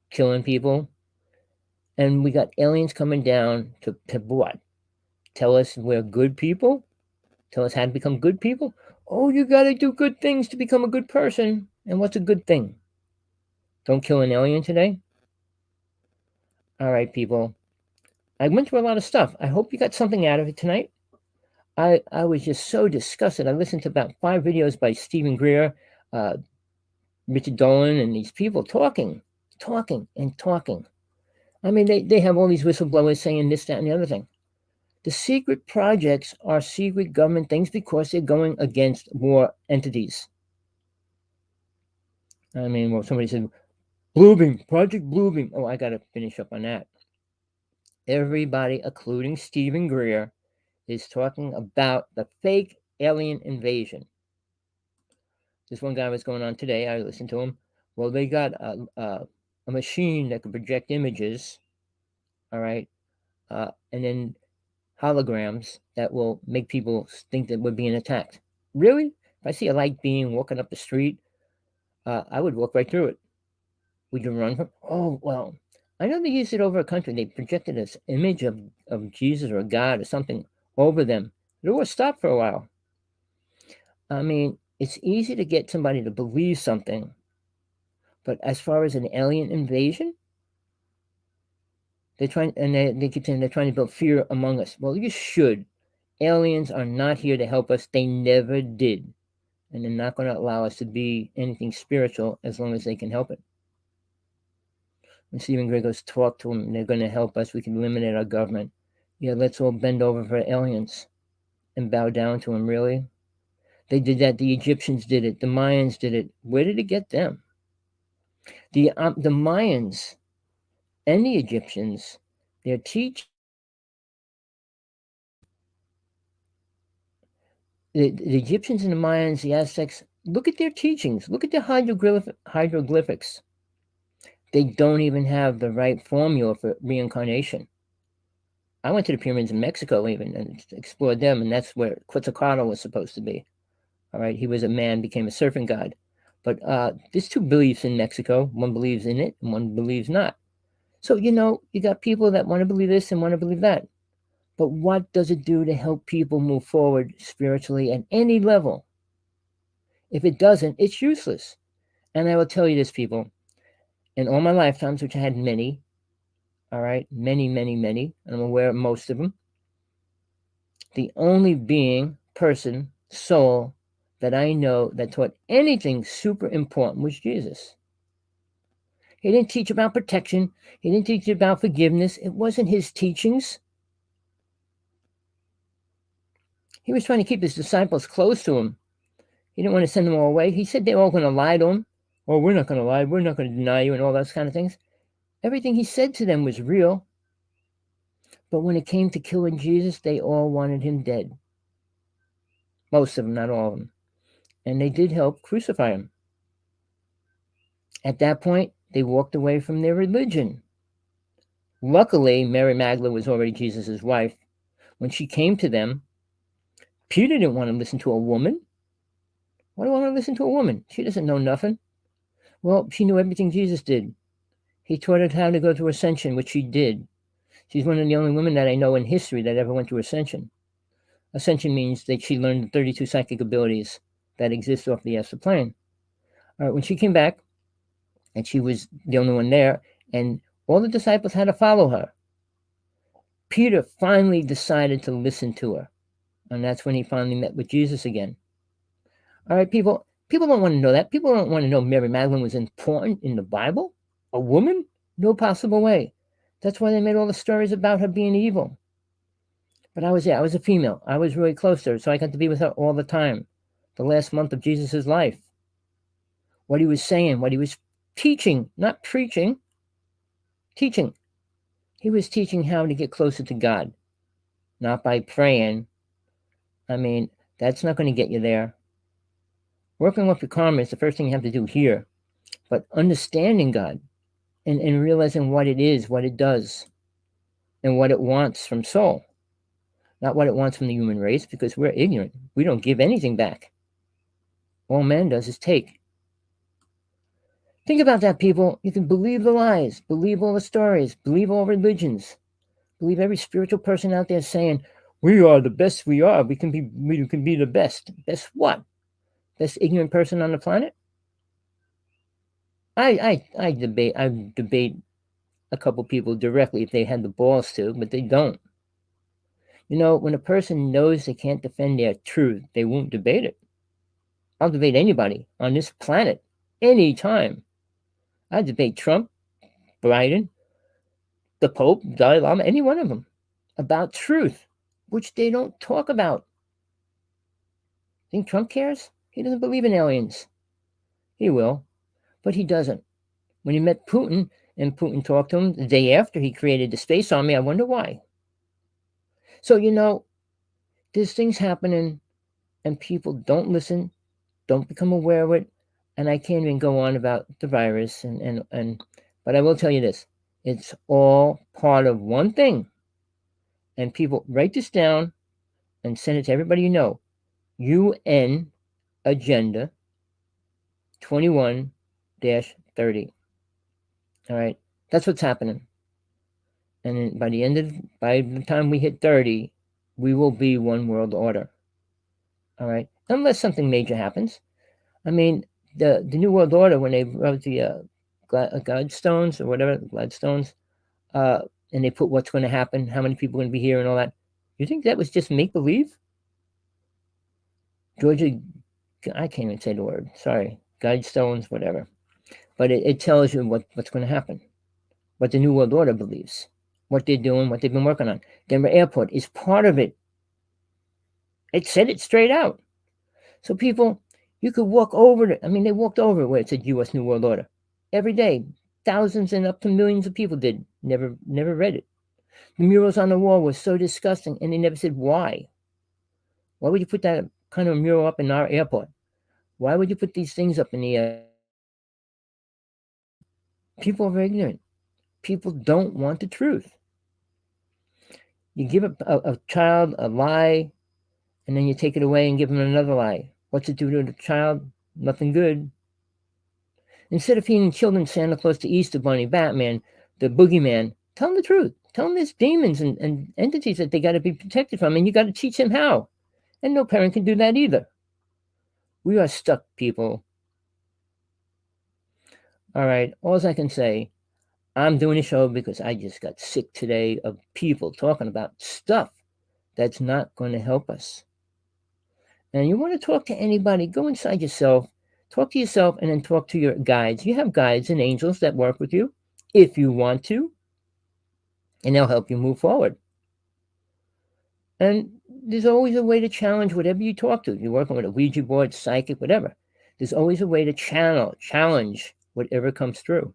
killing people. And we got aliens coming down to what? Tell us we're good people? Tell us how to become good people? Oh, you got to do good things to become a good person. And what's a good thing? Don't kill an alien today? All right, people. I went through a lot of stuff. I hope you got something out of it tonight. I was just so disgusted. I listened to about 5 videos by Stephen Greer, Richard Dolan, and these people talking. I mean, they have all these whistleblowers saying this, that, and the other thing. The secret projects are secret government things because they're going against war entities. I mean, well, somebody said, Bluebeam, Project Bluebeam. Oh, I got to finish up on that. Everybody, including Stephen Greer, is talking about the fake alien invasion. This one guy was going on today. I listened to him. Well, they got a machine that can project images, all right, and then holograms that will make people think that we're being attacked. Really? If I see a light being walking up the street, I would walk right through it. Would you run from? Oh well, I know they used it over a country. They projected this image of Jesus or God or something over them. The war stopped for a while. I mean, it's easy to get somebody to believe something, but as far as an alien invasion, they're trying, and they keep saying they're trying to build fear among us. Well, you should. Aliens are not here to help us. They never did. And they're not going to allow us to be anything spiritual as long as they can help it. When Stephen Gray goes, talk to them, they're going to help us. We can eliminate our government. Yeah, let's all bend over for aliens and bow down to them, really? They did that. The Egyptians did it. The Mayans did it. Where did it get them? The Mayans and the Egyptians, their the Egyptians and the Mayans, the Aztecs, look at their teachings. Look at their hieroglyphics. They don't even have the right formula for reincarnation. I went to the pyramids in Mexico even and explored them, and that's where Quetzalcoatl was supposed to be. All right, he was a man, became a serpent god. But there's two beliefs in Mexico. One believes in it, and one believes not. So, you got people that want to believe this and want to believe that. But what does it do to help people move forward spiritually at any level? If it doesn't, it's useless. And I will tell you this, people, in all my lifetimes, which I had many, all right, many, many, many, and I'm aware of most of them, the only being, person, soul that I know that taught anything super important was Jesus. He didn't teach about protection. He didn't teach about forgiveness. It wasn't his teachings. He was trying to keep his disciples close to him. He didn't want to send them all away. He said they were all going to lie to him. Oh, we're not going to lie. We're not going to deny you and all those kind of things. Everything he said to them was real. But when it came to killing Jesus, they all wanted him dead. Most of them, not all of them. And they did help crucify him. At that point, they walked away from their religion. Luckily, Mary Magdalene was already Jesus' wife. When she came to them, Peter didn't want to listen to a woman. Why do I want to listen to a woman? She doesn't know nothing. Well, she knew everything Jesus did. He taught her how to go through ascension, which she did. She's one of the only women that I know in history that ever went through ascension. Ascension means that she learned the 32 psychic abilities that exist off the astral plane. All right, when she came back, and she was the only one there, and all the disciples had to follow her, Peter finally decided to listen to her. And that's when he finally met with Jesus again. All right, people don't want to know that. People don't want to know Mary Magdalene was important in the Bible. A woman? No possible way. That's why they made all the stories about her being evil. But I was there. I was a female. I was really close to her, so I got to be with her all the time. The last month of Jesus' life. What he was saying, what he was teaching, not preaching, teaching. He was teaching how to get closer to God, not by praying. I mean, that's not going to get you there. Working with your karma is the first thing you have to do here. But understanding God and realizing what it is, what it does, and what it wants from soul. Not what it wants from the human race, because we're ignorant. We don't give anything back. All man does is take. Think about that, people. You can believe the lies, believe all the stories, believe all religions, believe every spiritual person out there saying, we are the best we are. We can be the best. Best what? Best ignorant person on the planet? I debate a couple people directly if they had the balls to, but they don't. When a person knows they can't defend their truth, they won't debate it. I'll debate anybody on this planet, anytime. I debate Trump, Biden, the Pope, Dalai Lama, any one of them, about truth, which they don't talk about. Think Trump cares? He doesn't believe in aliens. He will, but he doesn't. When he met Putin, and Putin talked to him the day after he created the space army, I wonder why. So, there's things happening, and people don't listen, don't become aware of it, and I can't even go on about the virus, but I will tell you this. It's all part of one thing. And people, write this down and send it to everybody you know. UN agenda 21-30. All right, that's what's happening. And then by the time we hit 30, we will be one world order. All right, unless something major happens. I mean, the New World Order, when they wrote the Gladstones or whatever, Gladstones, uh, and they put what's going to happen, how many people are going to be here, and all that. You think that was just make believe? Georgia, I can't even say the word. Sorry, Guidestones, whatever. But it tells you what's going to happen, what the New World Order believes, what they're doing, what they've been working on. Denver Airport is part of it. It said it straight out. So people, you could walk over it. I mean, they walked over where it said U.S. New World Order every day. Thousands and up to millions of people did. Never read it. The murals on the wall were so disgusting, and they never said why. Why would you put that kind of mural up in our airport? Why would you put these things up in the air? People are ignorant. People don't want the truth. You give a child a lie, and then you take it away and give them another lie. What's it do to the child? Nothing good. Instead of feeding children Santa Claus, the Easter Bunny, Batman, the boogeyman, tell them the truth. Tell them there's demons and entities that they got to be protected from, and you got to teach them how. And no parent can do that either. We are stuck, people. All right, all I can say, I'm doing a show because I just got sick today of people talking about stuff that's not going to help us. And you want to talk to anybody, go inside yourself, talk to yourself, and then talk to your guides. You have guides and angels that work with you if you want to, and they'll help you move forward. And there's always a way to challenge whatever you talk to. You're working with a Ouija board, psychic, whatever. There's always a way to challenge whatever comes through.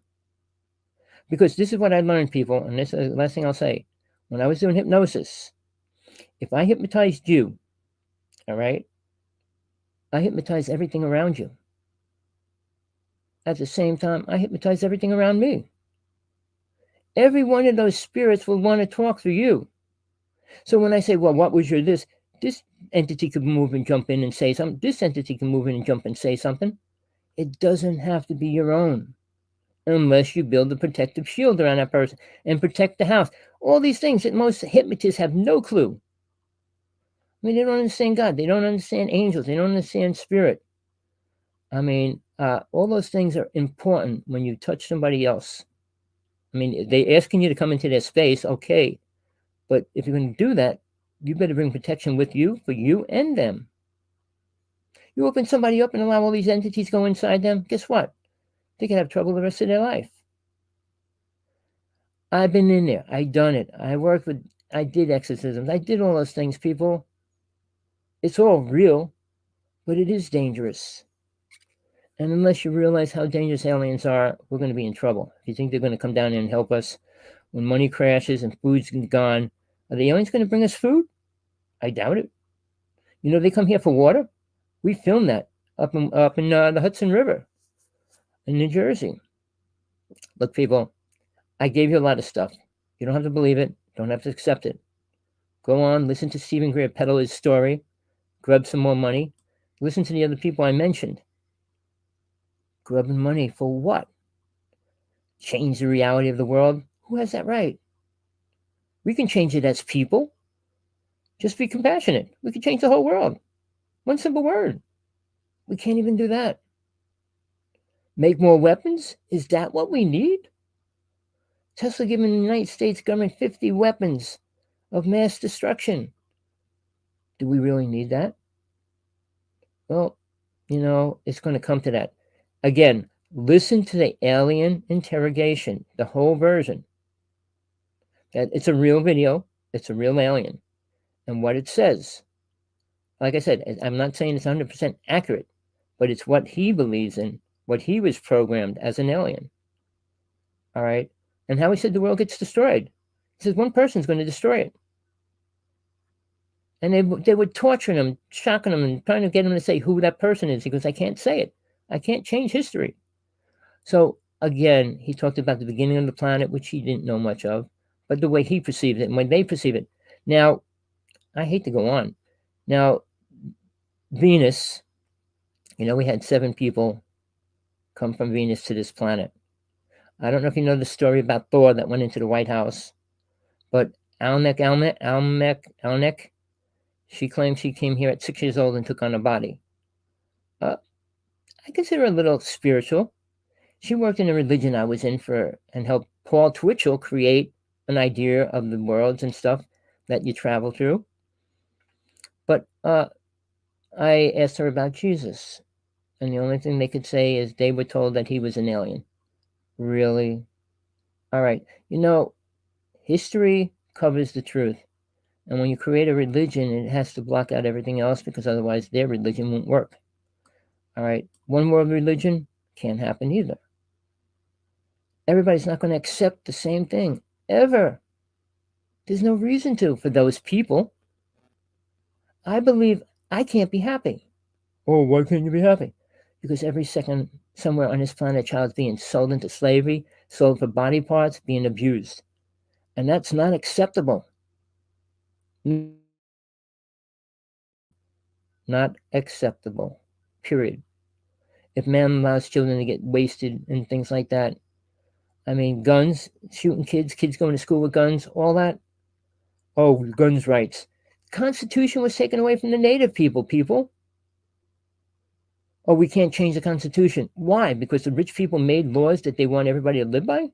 Because this is what I learned, people, and this is the last thing I'll say. When I was doing hypnosis, if I hypnotized you, all right, I hypnotize everything around you. At the same time, I hypnotize everything around me. Every one of those spirits will want to talk through you. So when I say, well, what was your this entity could move and jump in and say something. This entity can move in and jump and say something. It doesn't have to be your own. Unless you build a protective shield around that person and protect the house. All these things that most hypnotists have no clue. I mean, they don't understand God. They don't understand angels. They don't understand spirit. I mean, all those things are important when you touch somebody else. I mean, they're asking you to come into their space, okay. But if you're going to do that, you better bring protection with you for you and them. You open somebody up and allow all these entities go inside them, guess what? They can have trouble the rest of their life. I've been in there. I done it. I did exorcisms. I did all those things, people. It's all real, but it is dangerous. And unless you realize how dangerous aliens are, we're going to be in trouble. If you think they're going to come down here and help us when money crashes and food's gone, are the aliens going to bring us food? I doubt it. You know, they come here for water. We filmed that up in the Hudson River in New Jersey. Look, people, I gave you a lot of stuff. You don't have to believe it. Don't have to accept it. Go on, listen to Stephen Greer peddle his story. Grab some more money. Listen to the other people I mentioned. Grubbing money for what? Change the reality of the world? Who has that right? We can change it as people. Just be compassionate. We can change the whole world. One simple word. We can't even do that. Make more weapons? Is that what we need? Tesla giving the United States government 50 weapons of mass destruction. Do we really need that? Well, you know, it's going to come to that. Again, listen to the alien interrogation, the whole version. That it's a real video. It's a real alien. And what it says. Like I said, I'm not saying it's 100% accurate, but it's what he believes in, what he was programmed as an alien. All right? And how he said the world gets destroyed. He says one person's going to destroy it. And they were torturing him, shocking him, and trying to get him to say who that person is. He goes, I can't say it. I can't change history. So, again, he talked about the beginning of the planet, which he didn't know much of, but the way he perceived it and when they perceive it. Now, I hate to go on. Now, Venus, you know, we had 7 people come from Venus to this planet. I don't know if you know the story about Thor that went into the White House, but Almec, she claims she came here at 6 years old and took on a body. I consider her a little spiritual. She worked in a religion I was in for and helped Paul Twitchell create an idea of the worlds and stuff that you travel through. But I asked her about Jesus, and the only thing they could say is they were told that he was an alien. Really? All right. History covers the truth. And when you create a religion, it has to block out everything else because otherwise their religion won't work. All right. One world religion can't happen either. Everybody's not going to accept the same thing ever. There's no reason to for those people. I believe I can't be happy. Oh, why can't you be happy? Because every second somewhere on this planet, a child's being sold into slavery, sold for body parts, being abused. And that's not acceptable. Not acceptable. Period. If man allows children to get wasted and things like that, I mean, guns, shooting kids going to school with guns, all that. Oh, guns rights. Constitution was taken away from the native people. Oh, we can't change the Constitution. Why? Because the rich people made laws that they want everybody to live by?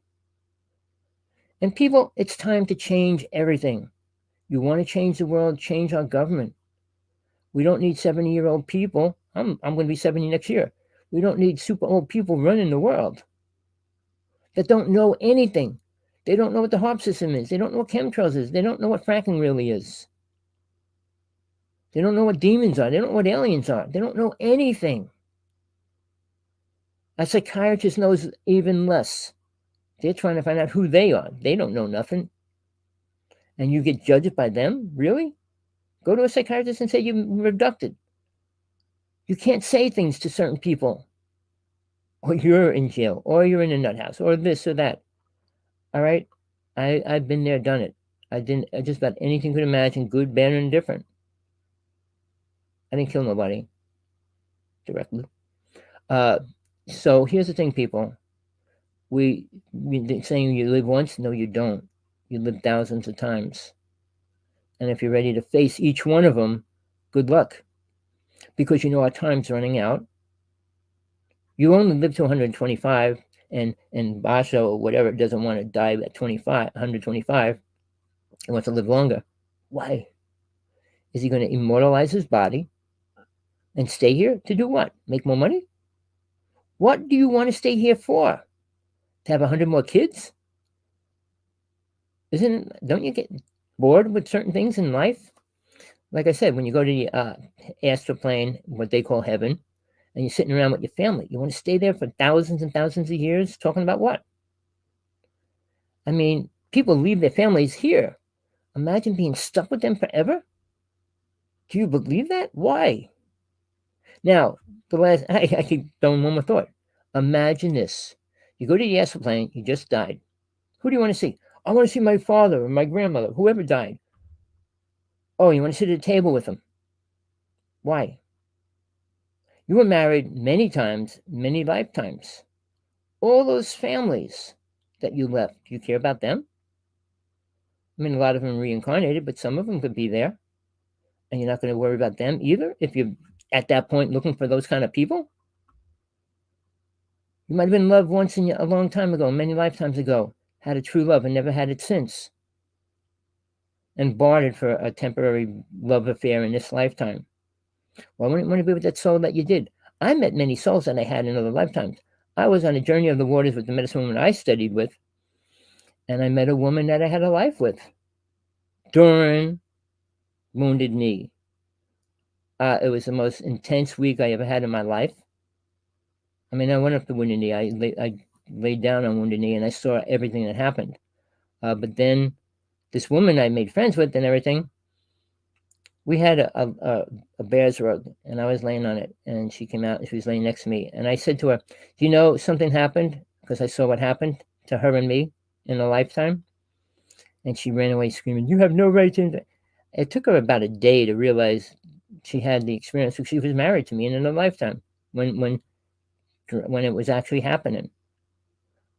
And people, it's time to change everything. You want to change the world, change our government. We don't need 70-year-old people. I'm going to be 70 next year. We don't need super old people running the world that don't know anything. They don't know what the HARP system is. They don't know what chemtrails is. They don't know what fracking really is. They don't know what demons are. They don't know what aliens are. They don't know anything. A psychiatrist knows even less. They're trying to find out who they are. They don't know nothing. And you get judged by them? Really? Go to a psychiatrist and say you're abducted. You can't say things to certain people. Or you're in jail. Or you're in a nut house. Or this or that. All right? I've been there, done it. I just about anything could imagine, good, bad, and indifferent. I didn't kill nobody directly. So here's the thing, people. We saying you live once, no, you don't. You live thousands of times. And if you're ready to face each one of them, good luck. Because our time's running out. You only live to 125, and Basho or whatever doesn't want to die at 125. He wants to live longer. Why? Is he going to immortalize his body and stay here to do what? Make more money? What do you want to stay here for? To have 100 more kids? Don't you get bored with certain things in life? Like I said, when you go to the astral plane, what they call heaven, and you're sitting around with your family, you want to stay there for thousands and thousands of years talking about what? I mean, people leave their families here. Imagine being stuck with them forever. Do you believe that? Why? Now, I keep throwing one more thought. Imagine this. You go to the astral plane, you just died. Who do you want to see? I want to see my father or my grandmother, whoever died. Oh, you want to sit at a table with them. Why? You were married many times, many lifetimes. All those families that you left, do you care about them? I mean, a lot of them reincarnated, but some of them could be there. And you're not going to worry about them either if you're at that point looking for those kind of people? You might have been in love once a long time ago, many lifetimes ago, had a true love and never had it since, and bartered for a temporary love affair in this lifetime. Well, I wouldn't want to be with that soul that you did. I met many souls that I had in other lifetimes. I was on a journey of the waters with the medicine woman I studied with, and I met a woman that I had a life with during Wounded Knee. It was the most intense week I ever had in my life. I mean, I went up to Wounded Knee. I laid down on Wounded Knee, and I saw everything that happened. But then this woman I made friends with and everything, we had a bear's rug, and I was laying on it, and she came out, and she was laying next to me. And I said to her, do you know something happened? Because I saw what happened to her and me in a lifetime. And she ran away screaming, you have no right to... It took her about a day to realize she had the experience because she was married to me in a lifetime when when it was actually happening.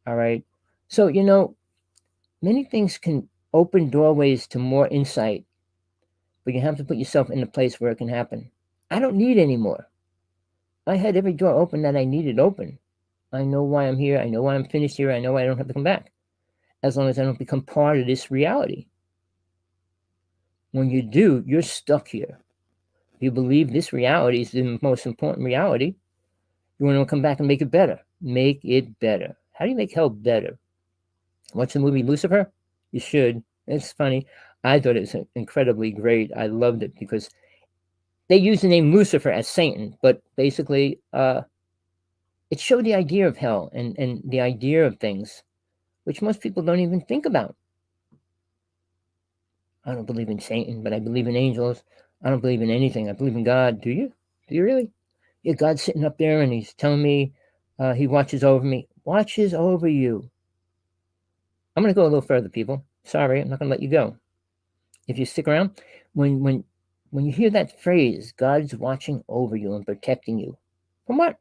All right. So, many things can open doorways to more insight, but you have to put yourself in a place where it can happen. I don't need any more. I had every door open that I needed open. I know why I'm here. I know why I'm finished here. I know why I don't have to come back. As long as I don't become part of this reality. When you do, you're stuck here. If you believe this reality is the most important reality, you want to come back and make it better. Make it better. How do you make hell better? Watch the movie Lucifer? You should. It's funny. I thought it was incredibly great. I loved it because they used the name Lucifer as Satan, but basically it showed the idea of hell and the idea of things, which most people don't even think about. I don't believe in Satan, but I believe in angels. I don't believe in anything. I believe in God. Do you? Do you really? Yeah, God's sitting up there and he's telling me he watches over me. Watches over you. I'm going to go a little further, people. Sorry, I'm not going to let you go. If you stick around, when you hear that phrase, God's watching over you and protecting you, from what?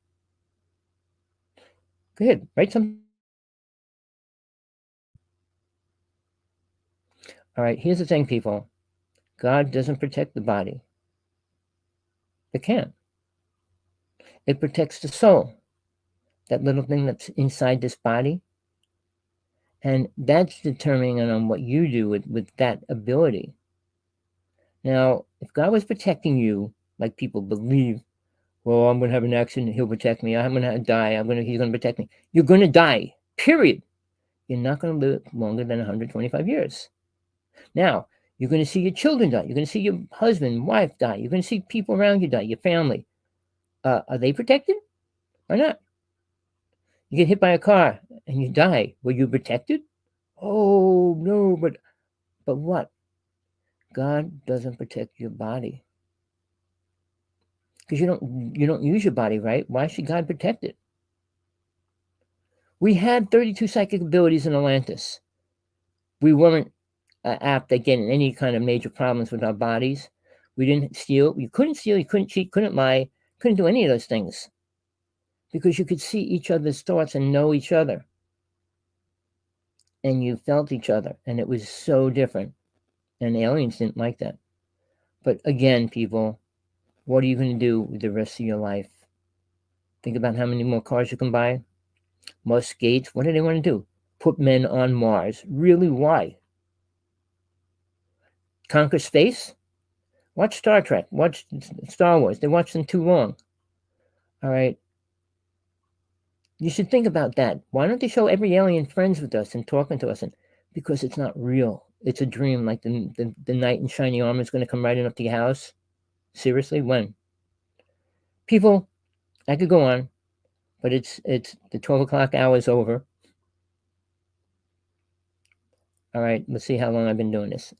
Go ahead, write something. All right, here's the thing, people. God doesn't protect the body. It can't. It protects the soul, that little thing that's inside this body. And that's determining on what you do with that ability. Now, if God was protecting you, like people believe, well, I'm going to have an accident, he'll protect me. I'm going to die, he's going to protect me. You're going to die, period. You're not going to live longer than 125 years. Now, you're going to see your children die. You're going to see your husband, wife die. You're going to see people around you die, your family. Are they protected or not? You get hit by a car and you die. Were you protected? Oh, no, but what? God doesn't protect your body. Because you don't use your body, right? Why should God protect it? We had 32 psychic abilities in Atlantis. We weren't apt at getting any kind of major problems with our bodies. We didn't steal. You couldn't steal. You couldn't cheat. Couldn't lie. Couldn't do any of those things. Because you could see each other's thoughts and know each other. And you felt each other. And it was so different. And aliens didn't like that. But again, people, what are you going to do with the rest of your life? Think about how many more cars you can buy. More skates. What do they want to do? Put men on Mars. Really, why? Conquer space? Watch Star Trek. Watch Star Wars. They watch them too long. All right. You should think about that. Why don't they show every alien friends with us and talking to us? And because it's not real. It's a dream. Like the knight in shiny armor is going to come riding up to your house. Seriously, when? People, I could go on, but it's the 12 o'clock hour is over. All right, let's see how long I've been doing this.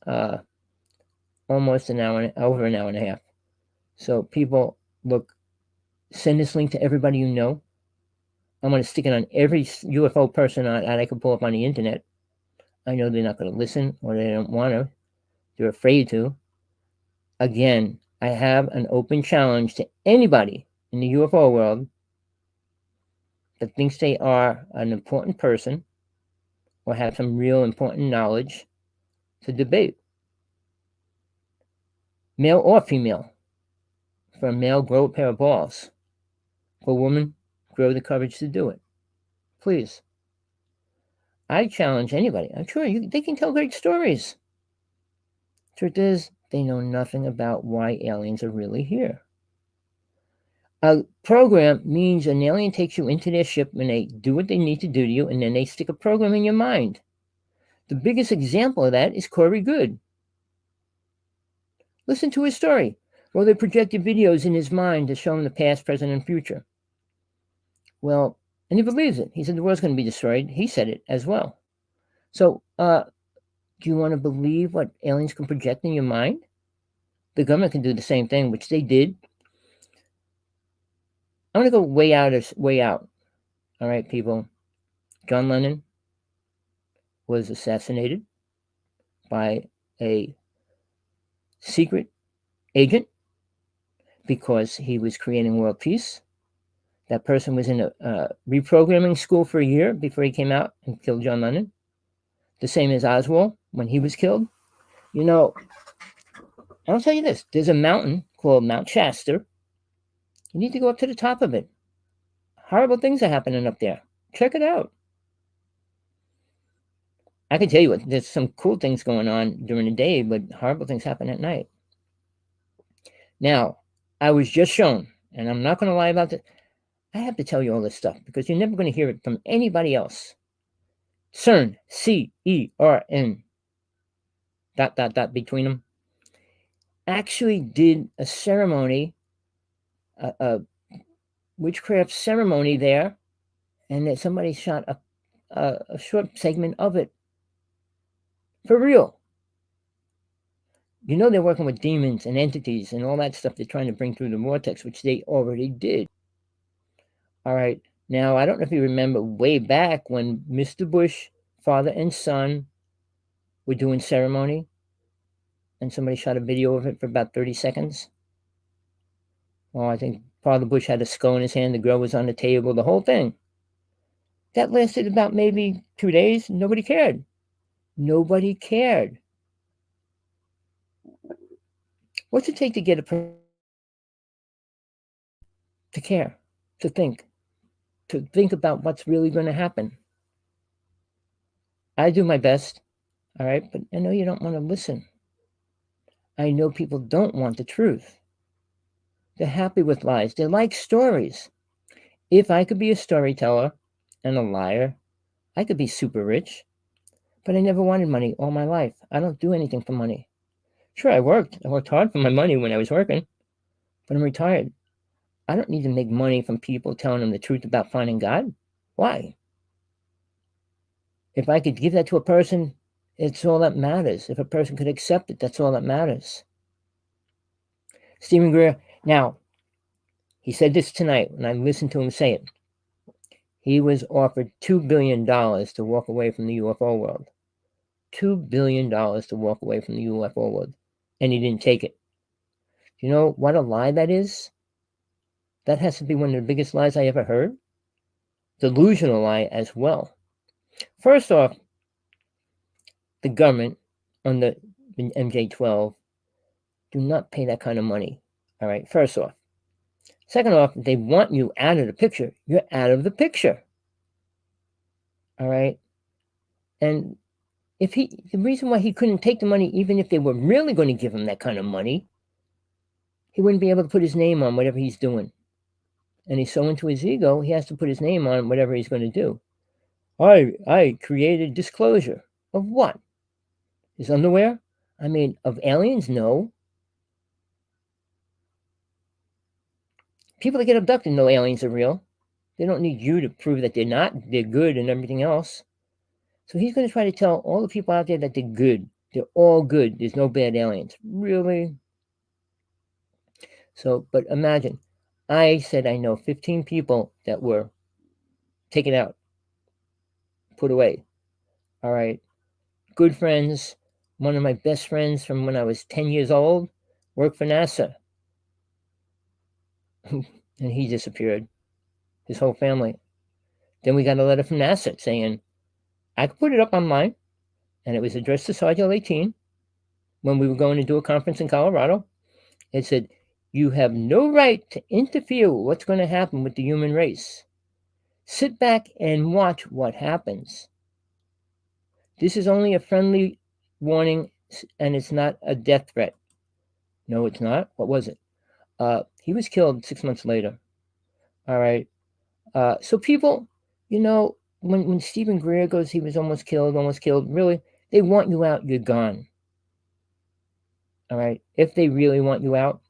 Almost an hour, over an hour and a half. So people, look, send this link to everybody you know. I'm going to stick it on every UFO person that I can pull up on the internet. I know they're not going to listen or they don't want to. They're afraid to. Again, I have an open challenge to anybody in the UFO world that thinks they are an important person or have some real important knowledge to debate. Male or female. For a male, grow a pair of balls. For a woman, grow the courage to do it. Please. I challenge anybody. I'm sure they can tell great stories. Truth is, they know nothing about why aliens are really here. A program means an alien takes you into their ship and they do what they need to do to you, and then they stick a program in your mind. The biggest example of that is Corey Good. Listen to his story. Well, they projected videos in his mind to show him the past, present, and future. Well, and he believes it. He said the world's going to be destroyed. He said it as well. So, do you want to believe what aliens can project in your mind? The government can do the same thing, which they did. I'm going to go way out. All right, people. John Lennon was assassinated by a secret agent because he was creating world peace. That person was in a reprogramming school for a year before he came out and killed John Lennon. The same as Oswald when he was killed. You know, I'll tell you this. There's a mountain called Mount Shasta. You need to go up to the top of it. Horrible things are happening up there. Check it out. I can tell you what, there's some cool things going on during the day, but horrible things happen at night. Now, I was just shown, and I'm not going to lie about this. I have to tell you all this stuff because you're never going to hear it from anybody else. CERN, CERN, ... between them, actually did a ceremony, a witchcraft ceremony there, and that somebody shot a short segment of it. For real. You know they're working with demons and entities and all that stuff they're trying to bring through the vortex, which they already did. All right. Now, I don't know if you remember way back when Mr. Bush, father and son, were doing ceremony, and somebody shot a video of it for about 30 seconds. Oh, I think Father Bush had a skull in his hand, the girl was on the table, the whole thing. That lasted about maybe 2 days. Nobody cared. Nobody cared. What's it take to get a person to care, to think about what's really going to happen? I do my best, all right, but I know you don't want to listen. I know people don't want the truth. They're happy with lies. They like stories. If I could be a storyteller and a liar, I could be super rich. But I never wanted money all my life. I don't do anything for money. Sure, I worked hard for my money when I was working, but I'm retired. I don't need to make money from people telling them the truth about finding God. Why? If I could give that to a person, it's all that matters. If a person could accept it, that's all that matters. Stephen Greer, now, he said this tonight when I listened to him say it. He was offered $2 billion to walk away from the UFO world. $2 billion to walk away from the UFO world. And he didn't take it. You know what a lie that is? That has to be one of the biggest lies I ever heard. Delusional lie as well. First off, the government on the MJ-12 do not pay that kind of money. All right, first off. Second off, they want you out of the picture. You're out of the picture. All right? And the reason why he couldn't take the money, even if they were really going to give him that kind of money, he wouldn't be able to put his name on whatever he's doing. And he's so into his ego, he has to put his name on whatever he's going to do. I created disclosure. Of what? His underwear? I mean, of aliens? No. People that get abducted know aliens are real. They don't need you to prove that they're not. They're good and everything else. So he's going to try to tell all the people out there that they're good. They're all good. There's no bad aliens. Really? So, but imagine, I said I know 15 people that were taken out, put away. All right. Good friends. One of my best friends from when I was 10 years old worked for NASA. And he disappeared. His whole family. Then we got a letter from NASA saying, I could put it up online, and it was addressed to Sergeant 18 when we were going to do a conference in Colorado. It said, you have no right to interfere with what's going to happen with the human race. Sit back and watch what happens. This is only a friendly warning, and it's not a death threat. No, it's not. What was it? He was killed 6 months later. All right. So people, you know, when Stephen Greer goes, he was almost killed, really, they want you out, you're gone. All right. If they really want you out,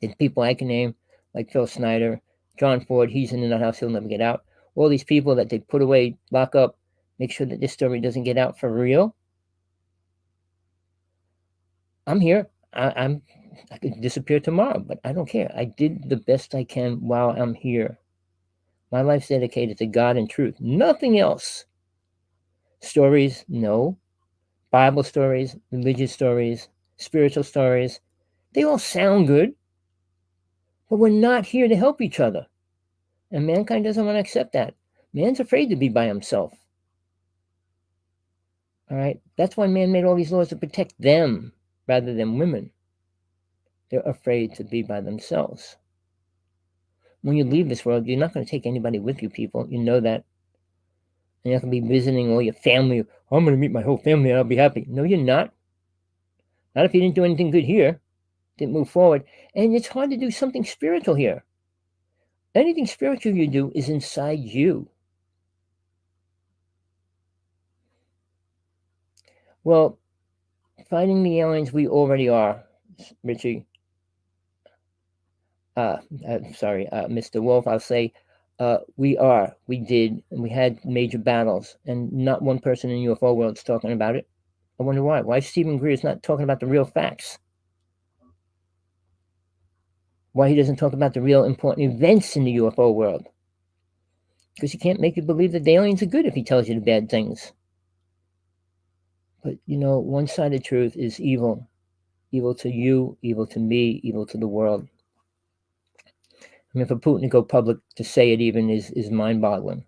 it's people I can name, like Phil Snyder, John Ford, he's in the nut house, he'll never get out. All these people that they put away, lock up, make sure that this story doesn't get out for real. I'm here. I could disappear tomorrow, but I don't care. I did the best I can while I'm here. My life's dedicated to God and truth. Nothing else. Stories, no. Bible stories, religious stories, spiritual stories. They all sound good. But we're not here to help each other. And mankind doesn't want to accept that. Man's afraid to be by himself. All right? That's why man made all these laws to protect them rather than women. They're afraid to be by themselves. When you leave this world, you're not going to take anybody with you, people. You know that. And you're not going to be visiting all your family. Oh, I'm going to meet my whole family and I'll be happy. No, you're not. Not if you didn't do anything good here, didn't move forward. And it's hard to do something spiritual here. Anything spiritual you do is inside you. Well, fighting the aliens, we already are, Richie. Sorry, Mr. Wolf, I'll say, we did, and we had major battles, and not one person in UFO world is talking about it. I wonder why. Why Stephen Greer is not talking about the real facts? Why he doesn't talk about the real important events in the UFO world? Because he can't make you believe that the aliens are good if he tells you the bad things. But, one side of truth is evil. Evil to you, evil to me, evil to the world. I mean, for Putin to go public to say it even is mind-boggling.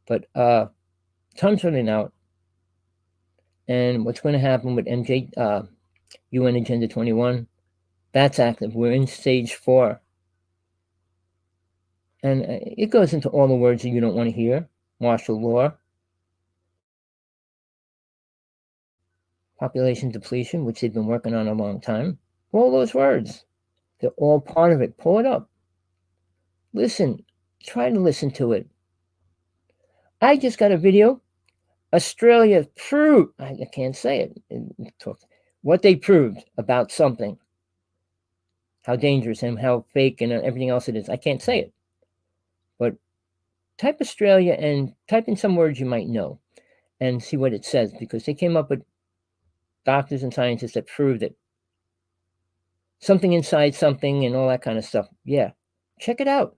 But time's running out. And what's going to happen with UN Agenda 21, that's active. We're in stage 4. And it goes into all the words that you don't want to hear. Martial law. Population depletion, which they've been working on a long time. All those words. They're all part of it. Pull it up. Listen. Try to listen to it. I just got a video. Australia proved, I can't say it, what they proved about something. How dangerous and how fake and everything else it is. I can't say it. But type Australia and type in some words you might know and see what it says, because they came up with doctors and scientists that proved it. Something inside something and all that kind of stuff. Yeah. Check it out.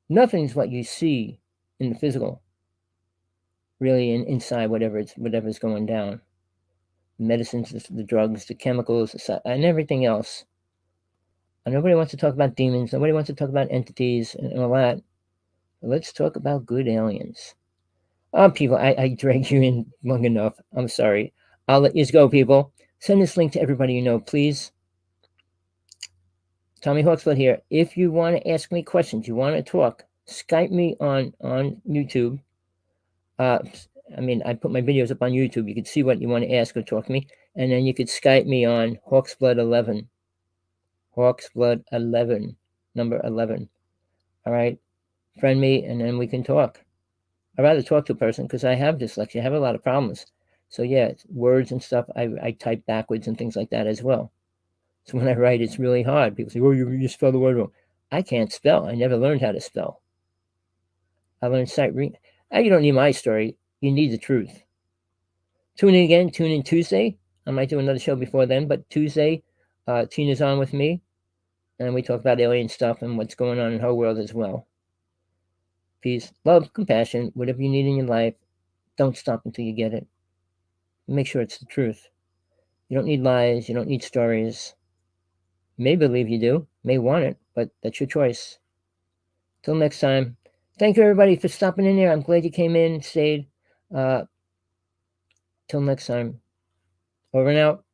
Nothing's what you see in the physical. Really inside whatever's going down. The medicines, the drugs, the chemicals, and everything else. And nobody wants to talk about demons. Nobody wants to talk about entities and all that. But let's talk about good aliens. People, I dragged you in long enough. I'm sorry. I'll let you go, people. Send this link to everybody you know, please. Tommy Hawksblood here. If you want to ask me questions, you want to talk, Skype me on YouTube. I put my videos up on YouTube. You can see what you want to ask or talk to me. And then you could Skype me on Hawksblood11. Hawksblood11. Number 11. All right? Friend me, and then we can talk. I'd rather talk to a person because I have dyslexia. I have a lot of problems. So, yeah, words and stuff, I type backwards and things like that as well. So when I write, it's really hard. People say, oh, you spell the word wrong. I can't spell. I never learned how to spell. I learned sight reading. You don't need my story. You need the truth. Tune in again. Tune in Tuesday. I might do another show before then, but Tuesday, Tina's on with me, and we talk about alien stuff and what's going on in her world as well. Peace, love, compassion, whatever you need in your life, don't stop until you get it. Make sure it's the truth. You don't need lies. You don't need stories. May believe you do, may want it, but that's your choice. Till next time, thank you everybody for stopping in there. I'm glad you came in, stayed. Till next time, over and out.